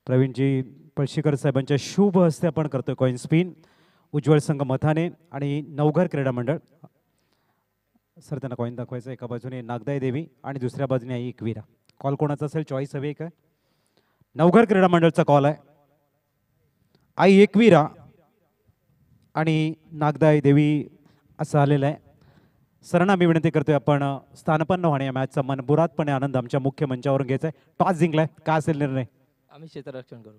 प्रवीणजी पळशीकर साहेबांच्या शुभ हस्ते आपण करतोय कॉइन स्पिन. उज्ज्वल संघ मथाने आणि नवघर क्रीडा मंडळ. सर त्यांना कॉइन दाखवायचं. एका बाजूने नागदाई देवी आणि दुसऱ्या बाजूने आई एकवीरा. कॉल कोणाचा असेल, चॉईस हवी काय? नवघर क्रीडा मंडळचा कॉल आहे. आई एकवीरा आणि नागदाई देवी असं आलेलं आहे. सरांना मी विनंती करतोय, आपण स्थानपन्न होणे या मॅचचा मनपुरातपणे आनंद आमच्या मुख्य मंचावरून घ्यायचा आहे. टॉस जिंकलाय, काय असेल निर्णय? आम्ही क्षेत्ररक्षण करू.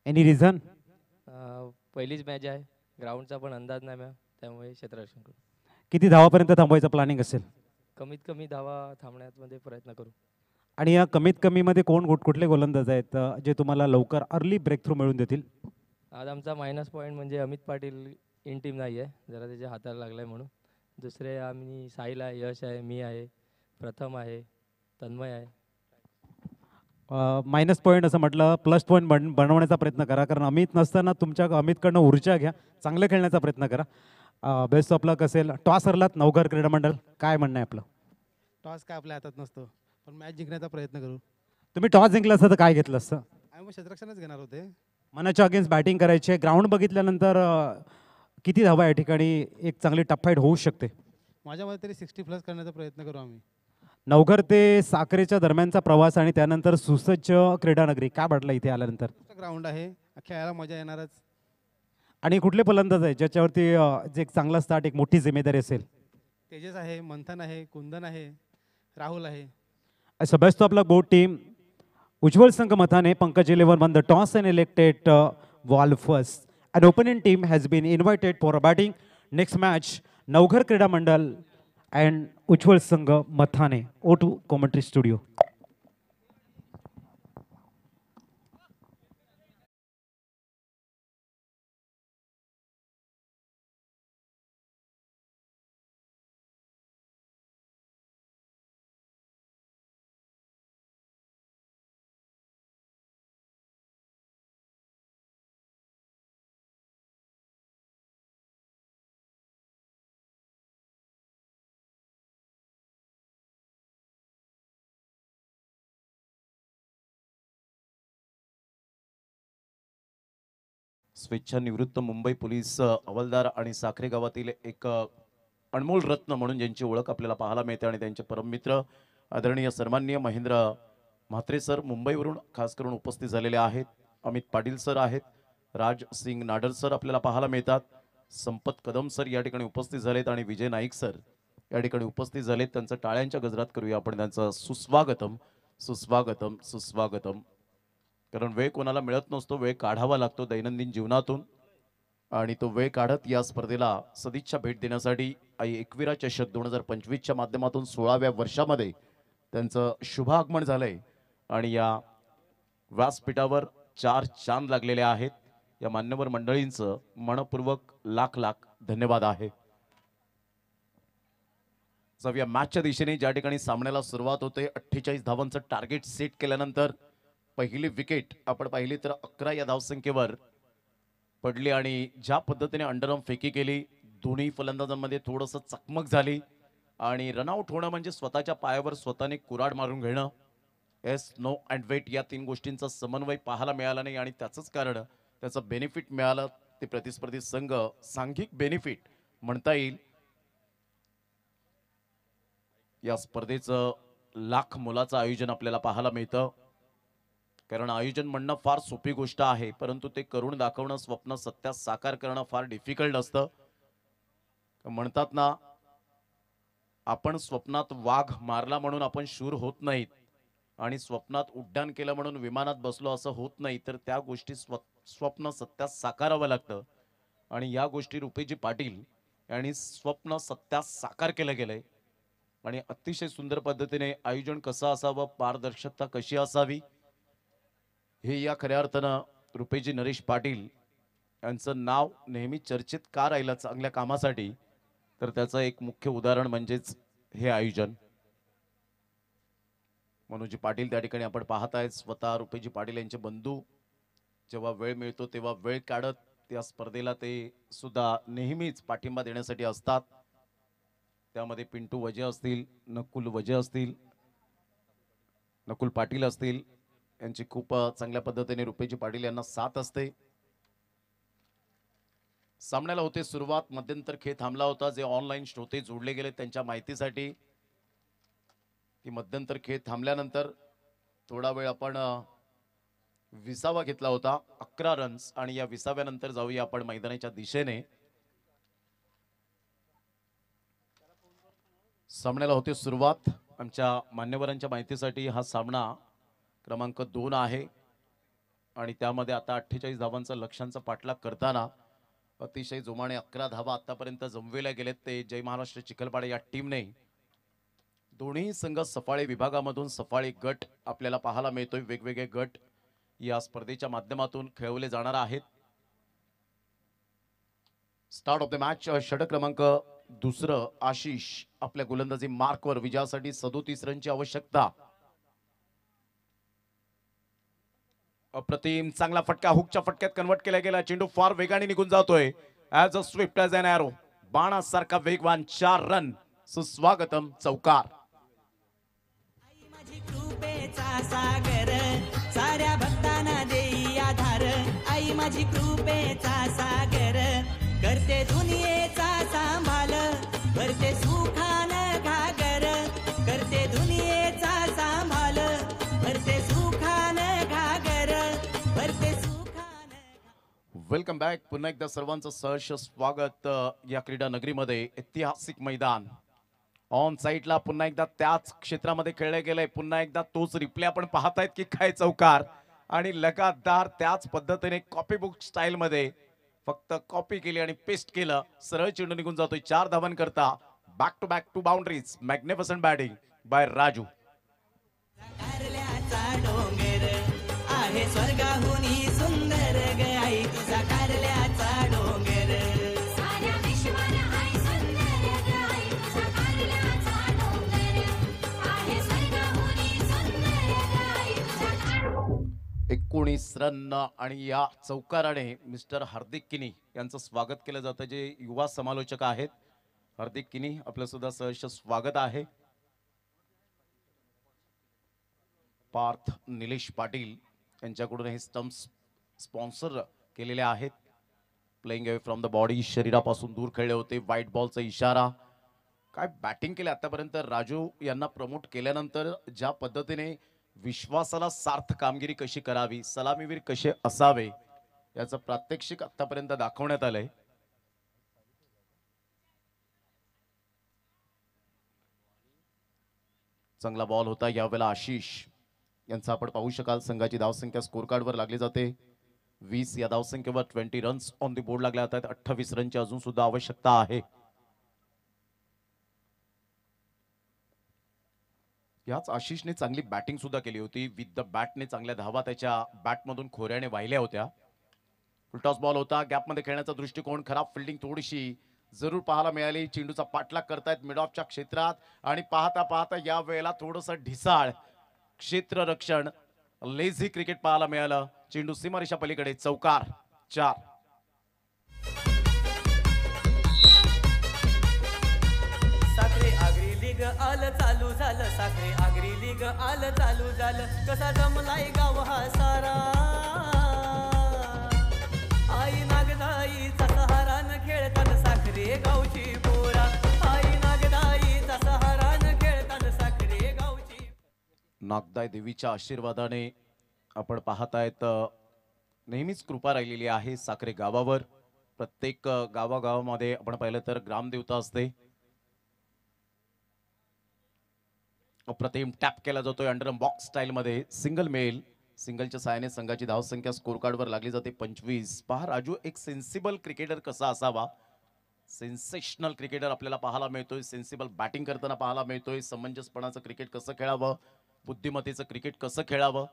Any reason? पहिलीच मॅच आहे, ग्राउंडचा पण अंदाज नाही मॅम, त्यामुळे क्षेत्ररक्षण करू. किती धावापर्यंत थांबवायचं प्लॅनिंग असेल? कमीत कमी धावा थांबण्यामध्ये प्रयत्न करू. आणि या कमीत कमीमध्ये कोण कुठले गोलंदाज आहेत जे तुम्हाला लवकर अर्ली ब्रेक थ्रू मिळवून देतील? आज आमचा मायनस पॉईंट म्हणजे अमित पाटील इन टीम नाही आहे, जरा त्याच्या हाताला लागला आहे म्हणून. दुसरे आम्ही साहिल आहे, यश आहे, मी आहे, प्रथम आहे, तन्मय आहे. मायनस पॉईंट असं म्हटलं, प्लस पॉईंट बनवण्याचा प्रयत्न करा, कारण अमित नसताना तुमच्या अमितकडनं ऊर्जा घ्या, चांगलं खेळण्याचा प्रयत्न करा. बेस्ट ऑफ लक असेल. टॉस हरलात नवघर क्रीडा मंडळ, काय म्हणणं आहे आपलं? टॉस काय आपल्या हातात नसतो, पण मॅच जिंकण्याचा प्रयत्न करू. तुम्ही टॉस जिंकलं असतं तर काय घेतलं असतं? आम्ही मग क्षेत्ररक्षणच घेणार होते. मनाच्या अगेन्स्ट बॅटिंग करायचे. ग्राउंड बघितल्यानंतर किती धावा या ठिकाणी एक चांगली टफ फाईट होऊ शकते? माझ्या मते तरी 60+ करण्याचा प्रयत्न करू आम्ही. नवघर ते साखरेच्या दरम्यानचा प्रवास आणि त्यानंतर सुसज्ज क्रीडानगरी, काय वाटलं इथे आल्यानंतर? ग्राउंड आहे, खेळायला मजा येणारच. आणि कुठले फलंदाज आहे ज्याच्यावरती जे एक चांगला स्टार्ट, एक मोठी जिम्मेदारी असेल? तेजस आहे, मंथन आहे, कुंदन आहे, राहुल आहे. So best of luck both team. Ujjwal Sangh Mathane, Pankaj 11 won the toss and elected ball first. An opponent team has been invited for a batting. Next match, Navghar Krida Mandal and Ujjwal Sangh Mathane. O2 commentary studio. स्वेच्छानिवृत्त Mumbai police हवालदार आणि साखरे गावातील एक अनमोल रत्न म्हणून ज्यांची ओळख आपल्याला पाहायला मिळते आणि त्यांचे परममित्र आदरणीय सन्माननीय महेंद्र म्हात्रे सर मुंबईवरून खास करून उपस्थित झालेले आहेत. अमित पाटील सर आहेत, राज सिंग नाडर सर आपल्याला पाहायला मिळतात, संपत कदम सर या ठिकाणी उपस्थित झालेत आणि विजय नाईक सर या ठिकाणी उपस्थित झालेत. त्यांचं टाळ्यांच्या गजरात करूया आपण त्यांचं सुस्वागतम सुस्वागतम सुस्वागतम. कारण वेळ कोणाला मिळत नसतो, वेळ काढावा लागतो दैनंदिन जीवनातून आणि तो वेळ काढत या स्पर्धेला सदिच्छा भेट देण्यासाठी आई एकविरा चषक 2025च्या माध्यमातून 16व्या वर्षामध्ये त्यांचं शुभागमन झालंय आणि या व्यासपीठावर 4 चांद लागलेले आहेत. या मान्यवर मंडळींचं मनपूर्वक लाख लाख धन्यवाद आहे. या मॅचच्या दिशेने ज्या ठिकाणी सामन्याला सुरुवात होते 48 धावांचं टार्गेट सेट केल्यानंतर पहिली विकेट आपण पाहिली तर 11 या धावसंख्येवर पडली आणि ज्या पद्धतीने अंडरआर्म फेकी केली दोन्ही फलंदाजांमध्ये थोडंसं चकमक झाली आणि रनआउट होणं म्हणजे स्वतःच्या पायावर स्वतःने कुऱ्हाड मारून घेणं. एस नो अँड वेट या 3 गोष्टींचा समन्वय पाहायला मिळाला नाही आणि त्याचंच कारण त्याचं बेनिफिट मिळालं ते प्रतिस्पर्धी संघ सांघिक बेनिफिट म्हणता येईल. या स्पर्धेचं लाख मोलाचं आयोजन आपल्याला पाहायला मिळतं. कारण आयोजन म्हणणं फार सोपी गोष्ट आहे परंतु ते करून दाखवणं स्वप्न सत्यात साकार करणं फार डिफिकल्ट असतं. म्हणतात ना आपण स्वप्नात वाघ मारला म्हणून आपण शूर होत नाहीत आणि स्वप्नात उड्डाण केलं म्हणून विमानात बसलो असं होत नाही तर त्या गोष्टी स्वप्न सत्यात साकारावं लागतं आणि या गोष्टी रुपेजी पाटील यांनी स्वप्न सत्यात साकार केलं गेलंय आणि अतिशय सुंदर पद्धतीने आयोजन कसं असावं पारदर्शकता कशी असावी हे या खऱ्या अर्थानं रुपेजी नरेश पाटील यांचं नाव नेहमी चर्चेत का राहिलं चांगल्या कामासाठी तर त्याचं एक मुख्य उदाहरण म्हणजेच हे आयोजन. मनोजी पाटील त्या ठिकाणी आपण पाहताय स्वतः रुपेजी पाटील यांचे बंधू जेव्हा वेळ मिळतो तेव्हा वेळ काढत त्या स्पर्धेला ते सुद्धा नेहमीच पाठिंबा देण्यासाठी असतात. त्यामध्ये पिंटू वजे असतील नकुल वजे असतील नकुल पाटील असतील यांची खूप चांगल्या पद्धतीने रुपेजी पाटील यांना साथ असते. सामन्याला होते सुरुवात मध्यंतर खेळ थांबला होता. जे ऑनलाईन श्रोते जोडले गेले त्यांच्या माहितीसाठी की मध्यंतर खेळ थांबल्यानंतर थोडा वेळ आपण विसावा घेतला होता 11 रन्स आणि या विसाव्यानंतर जाऊया आपण मैदानाच्या दिशेने. सामन्याला होते सुरुवात. आमच्या मान्यवरांच्या माहितीसाठी हा सामना क्रमांक 2 आहे आणि त्यामध्ये आता 48 धावांचा लक्ष्यांचा पाठलाग करताना अतिशय जोमाने 11 धावा आतापर्यंत जमविल्या गेलेत. ते जय महाराष्ट्र चिखलपाडे या टीमने दोन्ही संघ सफाळे विभागामधून सफाळे गट आपल्याला पाहायला मिळतोय. वेगवेगळे गट या स्पर्धेच्या माध्यमातून खेळवले जाणार आहेत. स्टार्ट ऑफ द मॅच षटक क्रमांक 2 आशिष आपल्या गोलंदाजी मार्कवर विजयासाठी 37 रनची आवश्यकता. अप्रतिम चांगला फटका हुकच्या फटक्यात कन्वर्ट केला गेला. चेंडू फार वेगाने निघून जातोय. As a swift as an arrow बाणासारखा वेगवान 4 रन सुस्वागतम चौकार. आई माझी कृपेचा सागर साऱ्या भक्तांना देई आधार. आई माझी कृपेचा सागर करते दुनियेचा सांभाळ भरते सुखान घागर. करते दुनियेचा सांभाळ भरते सुखान घागर. भरते सुखान. Welcome back. पुन्हा एकदा सर्वांचं सहर्ष स्वागत या क्रीडा नगरीमध्ये. ऐतिहासिक मैदान ऑन साईडला पुन्हा एकदा त्याच क्षेत्रामध्ये खेळले गेले. पुन्हा एकदा तोच रिप्ले आपण पाहतायत की काय चौकार आणि लगातार त्याच पद्धतीने कॉपी बुक स्टाईल मध्ये फक्त कॉपी केली आणि पेस्ट केलं. सरळ चेंडू निघून जातोय 4 धावांकरता. Back to boundaries. Magnificent batting by Raju. कारल्याचा डोंगर आहे स्वर्गाहुनी सुंदर ग आई तुझा कारल्याचा डोंगर. साऱ्या विश्वाला आहे सुंदर ग आई तुझा कारल्याचा डोंगर आहे स्वर्गाहुनी सुंदर ग आई तुझा 19 रन आणि या चौकाराने मिस्टर हार्दिक किनी यांचं स्वागत केलं जातं जे युवा समालोचक आहेत. हार्दिक किनी आपलं सुद्धा सहर्ष स्वागत आहे. पार्थ निलेश पाटील यांच्याकडून हे स्टंप्स स्पॉन्सर केलेले आहेत. Playing away from the body शरीरापासून दूर खेळले होते. व्हाईट बॉलचा इशारा. काय बॅटिंग केली आतापर्यंत. राजू यांना प्रमोट केल्यानंतर ज्या पद्धतीने विश्वासाला सार्थ कामगिरी कशी करावी सलामीवीर कसे असावे याचं प्रात्यक्षिक आतापर्यंत दाखवण्यात आलंय. चांगला बॉल होता यावेळेला आशिष यांचा आपण पाहू शकाल. संघाची धावसंख्या स्कोर कार्डवर लागली जाते 20 या धावसंख्येवर 20 रन्स ऑन द बोर्ड लागले आहेत. 28 रनची अजून सुद्धा आवश्यकता आहे. याच आशिषने चांगली बॅटिंग सुद्धा केली होती. विथ द बॅटने चांगल्या धावा त्याच्या बॅटमधून खोऱ्याने वाहिल्या होत्या. फुलटॉस बॉल होता. गॅपमध्ये खेळण्याचा दृष्टिकोन, खराब फिल्डिंग थोडीशी जरूर पाहायला मिळाली. चेंडूचा पाठलाग करतायत मिड ऑफच्या क्षेत्रात आणि पाहता पाहता या वेळेला थोडंसं ढिसाळ क्षेत्ररक्षण, लेझी क्रिकेट पाहायला मिळालं. चेंडू सीमारेषा पलीकडे, चौकार 4. साखरे आगरी लीग आलं चालू झालं, साखरे आगरी लीग आलं चालू झालं. कसा जमलाय गाव हा सारा, आई नागदाईचा सहारान खेळताना साखरे गावची पोरा, आई नागदाईचा सहारान खेळताना साखरे गावची. नागदाय देवीच्या आशीर्वादाने आपण पाहतायत नेहमीच कृपा राहिलेली आहे साखरे गावावर. प्रत्येक गावागावामध्ये आपण पाहिलं तर ग्रामदेवता असते. अप्रतिम टॅप केला जातोय अंडरम बॉक्स स्टाईल मध्ये. सिंगल मेल, सिंगलच्या साहाय्याने संघाची धावसंख्या स्कोर कार्डवर लागली जाते 25. पहा राजू, एक सेन्सिबल क्रिकेटर कसा असावा. सेन्सेशनल क्रिकेटर आपल्याला पाहायला मिळतोय. सेन्सिबल बॅटिंग करताना पाहायला मिळतोय. समंजसपणाचं क्रिकेट कसं खेळावं, बुद्धिमत्तेचं क्रिकेट कसं खेळावं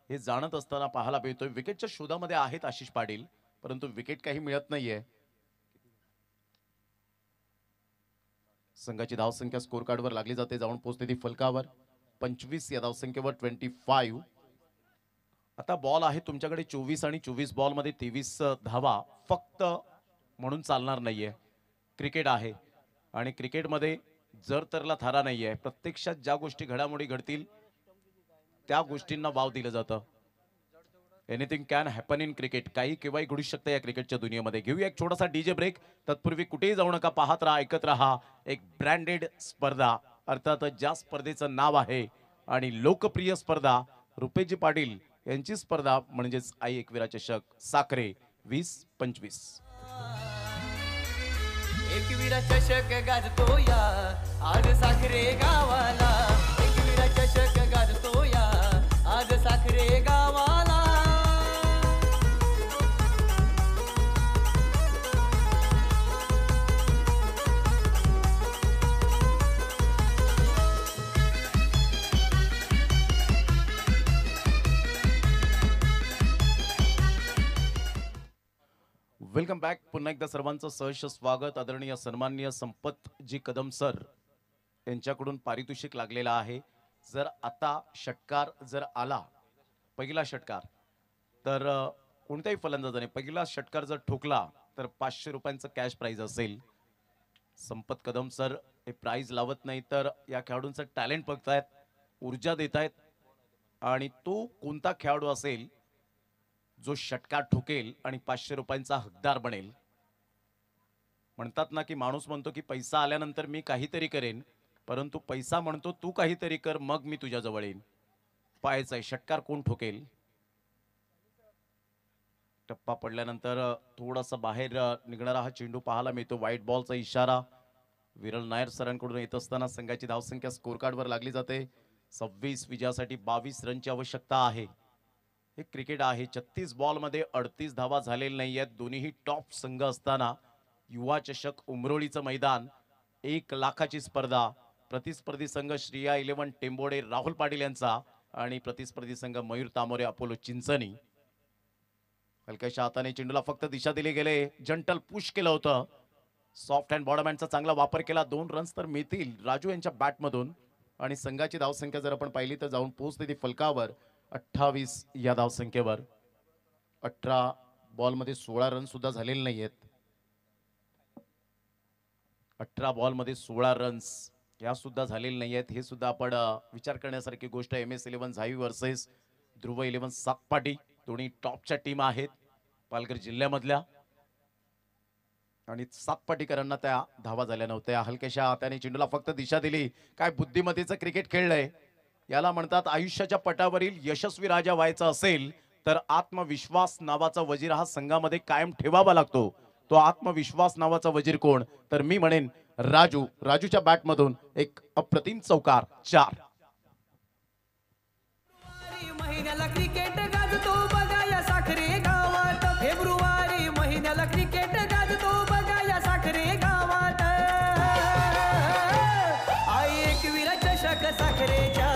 हे जाणत असताना पाहायला मिळतोय. विकेटच्या शोधामध्ये आहेत आशिष पाटील, परंतु विकेट काही मिळत नाहीये. संघाची धावसंख्या स्कोर कार्डवर लागली जाते, जाऊन पोहोचते ती फलकावर 25 या धावसंख्येवर 25. आता बॉल आहे तुमच्याकडे 24 आणि 24 बॉल मध्ये 23 धावा फक्त म्हणून चालणार नाहीये. क्रिकेट आहे आणि क्रिकेटमध्ये जर तरला थारा नाहीये. प्रत्यक्षात ज्या गोष्टी घडामोडी घडतील त्या गोष्टींना वाव दिलं जातं. Anything can happen in cricket. काही केव्हाही घडू शकतं या क्रिकेटच्या दुनियेमध्ये. घेऊया एक छोटासा डीजे ब्रेक. तत्पूर्वी कुठेही जाऊ नका, पाहत राहा, ऐकत राहा. एक ब्रँडेड स्पर्धा, अर्थात ज्या स्पर्धेचं नाव आहे आणि लोकप्रिय स्पर्धा रुपेजी पाटील यांची स्पर्धा म्हणजेच आई एकविरा चषक साखरे 20-25. एकविरा चषक गाजतो या आज साखरे गावाला, एकविरा चषक गाजतो या आज साखरे गावाला. Welcome back. पुन्हा एकदा सर्वांचं सहर्ष स्वागत. आदरणीय सन्माननीय संपतजी कदम सर यांच्याकडून पारितोषिक लागलेला आहे. जर आता षटकार जर आला, पहिला षटकार, तर कोणत्याही फलंदाजाने पहिला षटकार जर ठोकला तर 500 रुपयांचं कॅश प्राइज असेल. संपत कदम सर हे प्राइज लावत नाही, तर या खेळाडूंचं टॅलेंट बघतायत, ऊर्जा देत आहेत आणि तो कोणता खेळाडू असेल जो षटकार ठोकेल आणि 500 रुपयांचा हकदार बनेल. म्हणतात ना की माणूस म्हणतो की पैसा आल्यानंतर मी काहीतरी करेन, परंतु पैसा म्हणतो तू काहीतरी कर मग मी तुझ्या जवळ येईन. पाहायचंय षटकार कोण ठोकेल. टप्पा पडल्यानंतर थोडासा बाहेर निघणारा हा चेंडू पाहायला मिळतो. व्हाईट बॉलचा इशारा विरल नायर सरांकडून येत असताना संघाची धावसंख्या स्कोर कार्डवर लागली जाते. 26 विजयासाठी 22 रनची आवश्यकता आहे. हे क्रिकेट आहे. 36 बॉल मध्ये 38 धावा झालेल्या नाही आहेत. दोन्हीही टॉप संघ असताना युवा चषक उमरोळीचं मैदान, 1 लाखाची स्पर्धा. प्रतिस्पर्धी संघ श्रिया 11 टेंबोडे राहुल पाटील यांचा आणि प्रतिस्पर्धी संघ मयूर तामोरे अपोलो चिंचणी. हलक्याशा हाताने चेंडूला फक्त दिशा दिली गेले. जंटल पुश केलं होतं. सॉफ्ट हँड बॉडमॅनचा चांगला वापर केला. 2 रन्स तर मिळतील राजू यांच्या बॅटमधून आणि संघाची धावसंख्या जर आपण पाहिली तर जाऊन पोहोचते ती फलकावर 28 या धावसंख्येवर. 18 बॉल मध्ये 16 रन सुद्धा झालेले नाहीयेत. 18 बॉल मध्ये 16 रन्स या सुद्धा झालेले नाहीयेत. हे सुद्धा आपण विचार करण्यासारखी गोष्ट. MS11 झावी वर्सेस ध्रुव 11 सातपाटी. दोन्ही टॉपच्या टीम आहेत पालघर जिल्ह्यामधल्या आणि सातपाटीकरांना त्या धावा झाल्या नव्हत्या. हलक्याशा हाताने चेंडूला फक्त दिशा दिली. काय बुद्धिमत्तेचं क्रिकेट खेळलंय. याला म्हणतात आयुष्याच्या पटावरील यशस्वी राजा व्हायचा असेल तर आत्मविश्वास नावाचा वजीर हा संघामध्ये कायम ठेवावा लागतो. तो आत्मविश्वास नावाचा वजीर कोण, तर मी म्हणेन राजू. राजूच्या बॅटमधून एक अप्रतिम चौकार 4. महिन्याला क्रिकेट गाजतो बघा या साखरे गावात. फेब्रुवारी महिन्याला क्रिकेट गाजतो बघा या साखरे गावात. आई एकविरा चषक साखरेच्या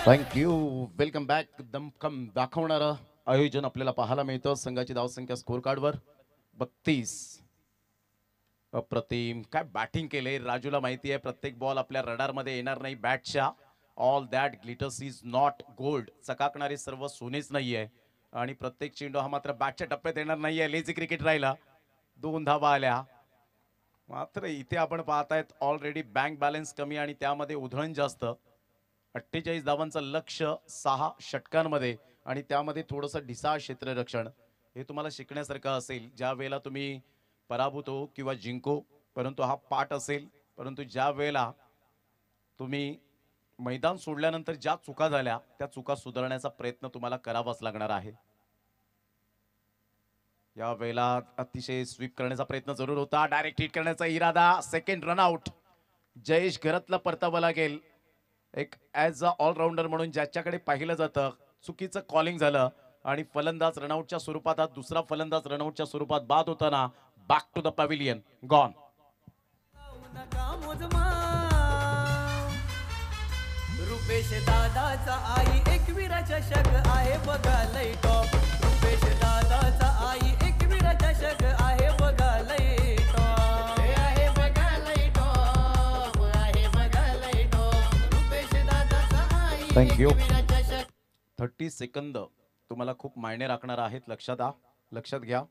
थँक्यू. Welcome back. दमकम दाखवणारं आयोजन आपल्याला पाहायला मिळतं. संघाची धावसंख्या स्कोर कार्डवर 32. अप्रतिम. काय बॅटिंग केले. राजूला माहिती आहे प्रत्येक बॉल आपल्या रडारमध्ये येणार नाही बॅटच्या. All that glitters is not gold. चकाकणारे सर्व सोनेच नाहीये आणि प्रत्येक चेंडू हा मात्र बॅटच्या टप्प्यात येणार नाहीये. लेझी क्रिकेट राहिला. 2 धावा आल्या. मात्र इथे आपण पाहतायत ऑलरेडी बँक बॅलन्स कमी आणि त्यामध्ये उधळण जास्त. 48 धावांचं लक्ष्य 6 षटकांमध्ये आणि त्यामध्ये थोडंसं ढिसाळ क्षेत्ररक्षण. हे तुम्हाला शिकण्यासारखं असेल. ज्या वेळेला तुम्ही पराभूत हो किंवा जिंको, परंतु हा पाठ असेल. परंतु ज्या वेळेला तुम्ही मैदान सोडल्यानंतर ज्या चुका झाल्या त्या चुका सुधारण्याचा प्रयत्न तुम्हाला करावाच लागणार आहे. या वेळेला अतिशय स्वीप करण्याचा प्रयत्न जरूर होता. डायरेक्ट हिट करण्याचा इरादा. Second run out. जयेश घरतला परतावा लागेल. एक ॲज अ ऑलराऊंडर म्हणून ज्याच्याकडे पाहिलं जातं चुकीचं कॉलिंग झालं आणि फलंदाज रनआउटच्या स्वरूपात हा दुसरा फलंदाज रनआउटच्या स्वरूपात बाद होताना back to the pavilion. Gone. नका मोजमार. रुपेश दादाचा आई एकविरा चषक आहे बघा लय टॉप. रुपेश दादाचा आई एकविरा चषक आहे बघा लय टॉप. आहे बघा लय टॉप. आहे बघा लय टॉप. रुपेश दादाचा आई थँक्यू. एकविरा चषक. 30 सेकंद तुम्हाला खूप मायने राखणार आहेत. लक्षात घ्या.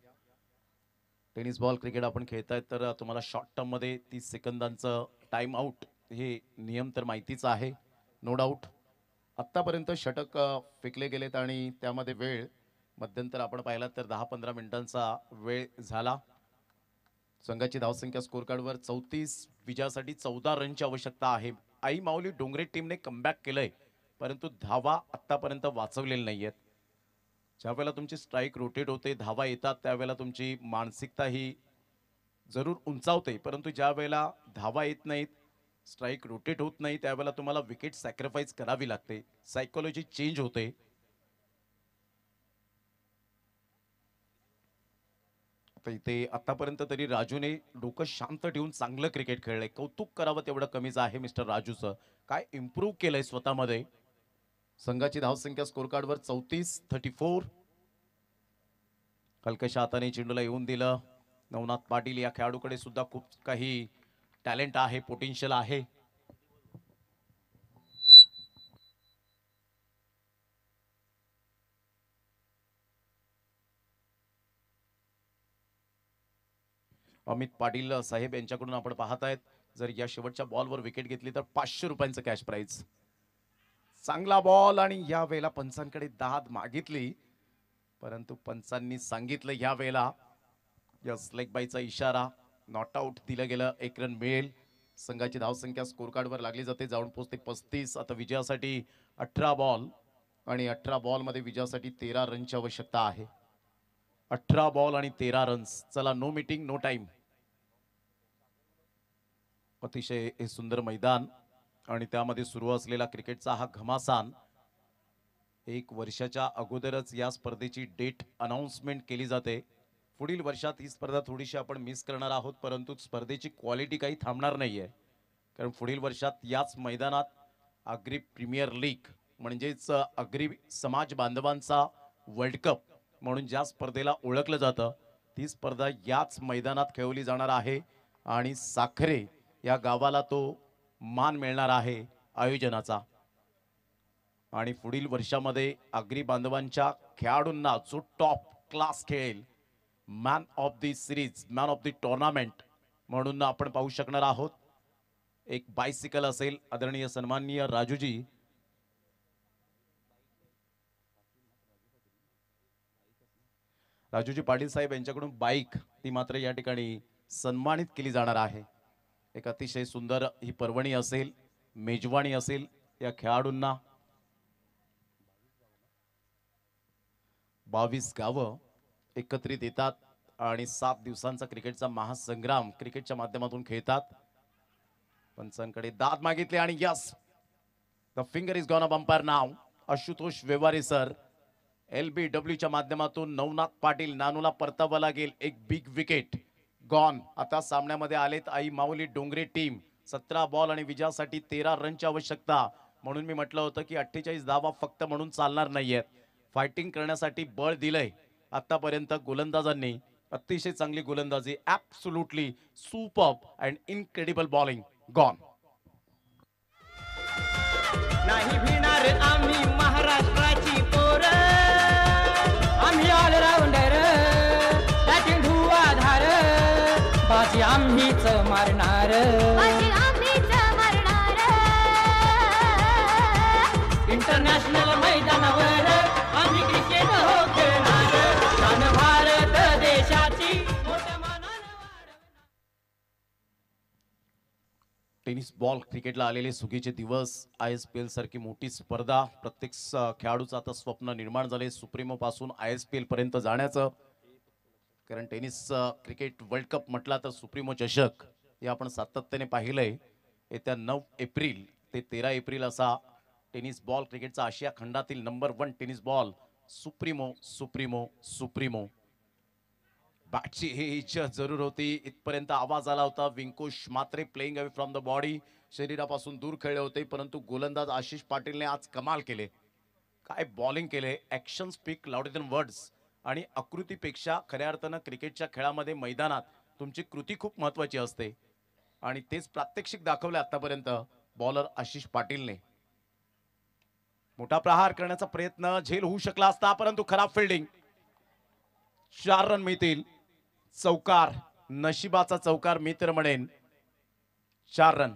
टेनिस बॉल क्रिकेट आपण खेळताय तर तुम्हाला शॉर्ट टर्म मध्ये 30 सेकंदांचं टाइम आउट हे नियम तर माहितीच आहे. No doubt. आत्तापर्यंत षटक फेकले गेलेत आणि त्यामध्ये वेळ मध्यंतर आपण पाहिला तर 10-15 मिनिटांचा वेळ झाला. संघाची धावसंख्या स्कोर कार्डवर 34. विजयासाठी 14 रनची आवश्यकता आहे. आई माऊली डोंगरे टीमने कमबॅक केलंय परंतु धावा आत्तापर्यंत वाचवलेल्या नाहीयेत. ज्या वेळेला तुमची स्ट्राईक रोटेट होते, धावा येतात, त्यावेळेला तुमची मानसिकता ही जरूर उंचावते. परंतु ज्या वेळेला धावा येत नाहीत, स्ट्राईक रोटेट होत नाही, त्यावेळेला तुम्हाला विकेट सॅक्रिफाईस करावी लागते. सायकोलॉजी चेंज होते. आता इथे आतापर्यंत तरी राजूने डोकं शांत ठेवून चांगलं क्रिकेट खेळलंय. कौतुक करावं तेवढं कमीच आहे मिस्टर राजूचं. काय इम्प्रूव्ह केलंय स्वतःमध्ये. संघाची धावसंख्या स्कोर कार्डवर 34. हलक्याशा हाताने चेंडूला येऊन दिलं. नवनाथ पाटील या खेळाडूकडे सुद्धा खूप काही टॅलेंट आहे, पोटेन्शियल आहे. अमित पाटील साहेब यांच्याकडून आपण पाहत आहेत जर या शेवटच्या बॉलवर विकेट घेतली तर 500 रुपयांचं कॅश प्राइज. चांगला बॉल आणि या वेळेला पंचांकडे दाद मागितली परंतु पंचांनी सांगितलं या वेळेला यस लेग बायचा इशारा. नॉट आउट दिलं गेलं. 1 रन मिळेल. संघाची धावसंख्या स्कोर कार्डवर लागली जाते. जाऊन पोहोचते 35. आता विजयासाठी 18 बॉल आणि 18 बॉलमध्ये विजयासाठी 13 रनची आवश्यकता आहे. 18 बॉल आणि 13 रन्स. चला नो मीटिंग नो टाइम. अतिशय हे सुंदर मैदान आणि त्यामध्ये सुरू असलेला क्रिकेटचा हा घमासान. 1 वर्षाच्या अगोदरच या स्पर्धेची डेट अनाउन्समेंट केली जाते. पुढील वर्षात ही स्पर्धा थोडीशी आपण मिस करणार आहोत परंतु स्पर्धेची क्वालिटी काही थांबणार नाहीये. कारण पुढील वर्षात याच मैदानात आग्री प्रीमियर लीग म्हणजेच आग्री समाज बांधवांचा वर्ल्ड कप म्हणून ज्या स्पर्धेला ओळखलं जातं ती स्पर्धा याच मैदानात खेळवली जाणार आहे आणि साखरे या गावाला तो मान मिळणार आहे आयोजनाचा. आणि पुढील वर्षामध्ये आग्री बांधवांच्या खेळाडूंना जो टॉप क्लास खेळेल man of the series, man of the tournament म्हणून आपण पाहू शकणार आहोत. एक बायसिकल असेल. आदरणीय सन्माननीय राजूजी पाटील साहेब यांच्याकडून बाईक ती मात्र या ठिकाणी सन्मानित केली जाणार आहे. एक अतिशय सुंदर ही पर्वणी असेल, मेजवानी असेल या खेळाडूंना. 22 गावं एकत्रित येतात आणि 7 दिवसांचा क्रिकेटचा महासंग्राम क्रिकेटच्या माध्यमातून खेळतात. पंचांकडे दाद मागितले आणि yes the finger is gone a bumper नाव. आशुतोष व्यवहारे सर LBWच्या माध्यमातून नवनाथ पाटील नानूला परतावा लागेल. एक बिग विकेट गॉन. आता सामन्यामध्ये आलेत आई माऊली डोंगरे टीम. 17 बॉल आणि विजयासाठी 13 रनची आवश्यकता. म्हणून मी म्हटलं होतं की 48 धावा फक्त म्हणून चालणार नाहीयेत. फायटिंग करण्यासाठी बळ दिलंय आतापर्यंत गोलंदाजांनी. अतिशय चांगली गोलंदाजी, absolutely superb and incredible bowling. Gone. नाही भिणार आम्ही महाराष्ट्राची पोर, आम्ही ऑलराऊंडर, बॅटिंग धुवाधार, बाजी आम्हीच मारणार, बाजी आम्हीच मारणार. इंटरनॅशनल मैदानावर आम्ही क्रिकेट हो खेळणार, शान भारत देशाची मोठ्या मानानं वाढवणार. टेनिस बॉल क्रिकेटला आलेले सुगीचे दिवस. ISPL सारखी मोठी स्पर्धा. प्रत्येक खेळाडूचं आता स्वप्न निर्माण झाले सुप्रीमो पासून ISPL पर्यंत जाण्याचं. कारण टेनिस क्रिकेट वर्ल्ड कप म्हटला तर सुप्रीमो चषक हे आपण सातत्याने पाहिलंय. येत्या 9 एप्रिल ते 13 एप्रिल असा टेनिस बॉल क्रिकेटचा आशिया खंडातील number 1 tennis ball supremo supremo supremo. बॅटची ही इच्छा जरूर होती. इथपर्यंत आवाज आला होता. Vinkush Matre playing away from the body, शरीरापासून दूर खेळले होते, परंतु गोलंदाज आशिष पाटीलने आज कमाल केले. काय बॉलिंग केले. Action speak louder than words. आणि आकृतीपेक्षा खऱ्या अर्थानं क्रिकेटच्या खेळामध्ये मैदानात तुमची कृती खूप महत्वाची असते आणि तेच प्रात्यक्षिक दाखवले आतापर्यंत बॉलर आशिष पाटीलने. मोठा प्रहार करण्याचा प्रयत्न झेल होऊ शकला असता, परंतु खराब फिल्डिंग. 4 रन मिळतील. चौकार, नशिबाचा चौकार मी तर म्हणेन. 4 रन.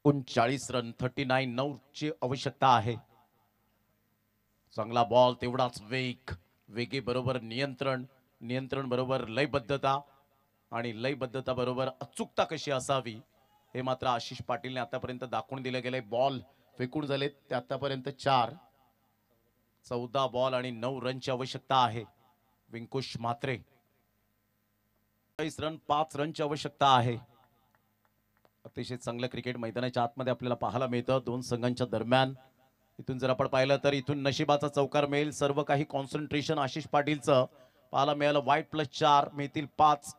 उनचाळीस रन 39 ची आवश्यकता आहे. चांगला बॉल, तेवढाच वेग, वेगे बरोबर नियंत्रण, नियंत्रण बरोबर लयबद्धता आणि लयबद्धता बरोबर अचूकता कशी असावी हे मात्र आशिष पाटीलने आतापर्यंत दाखवून दिले गेले. बॉल फेकून झालेत ते आतापर्यंत 4. 14 बॉल आणि 9 रनची आवश्यकता आहे. विंकुश म्हात्रे 40 रन 5 रनची आवश्यकता आहे. अतिशय चांगलं क्रिकेट मैदानाच्या आतमध्ये आपल्याला पाहायला मिळतं दोन संघांच्या दरम्यान. इथून जर आपण पाहिलं तर इथून नशिबाचा चौकार मिळेल. सर्व काही कॉन्सन्ट्रेशन आशिष पाटीलचं पाहायला मिळालं. वाईट +4 मिळतील 5.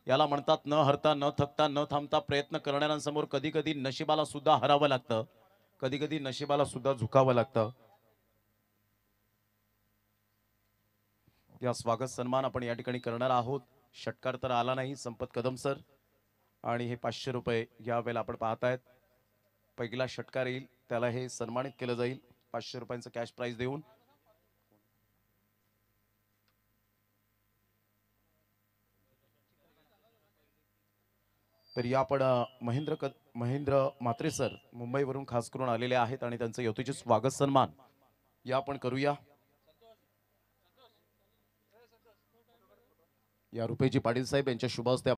याला म्हणतात न हरता न थकता न थांबता प्रयत्न करणाऱ्यांसमोर कधी कधी नशिबाला सुद्धा हरावं लागतं, कधी कधी नशिबाला सुद्धा झुकावं लागतं. या स्वागत सन्मान आपण या ठिकाणी करणार आहोत. षटकार तर आला नाही संपत कदम सर, आणि हे 500 रुपये या वेळेला आपण पाहतायत. पहिला षटकार येईल त्याला हे सन्मानित केलं जाईल 500 रुपयांचं कॅश प्राइज देऊन. तर या आपण महेंद्र म्हात्रे सर मुंबईवरून खास करून आलेले आहेत आणि त्यांचं यथोचित स्वागत सन्मान या आपण करूया. या रुपेजी पाटील साहेब यांच्या शुभ हस्ते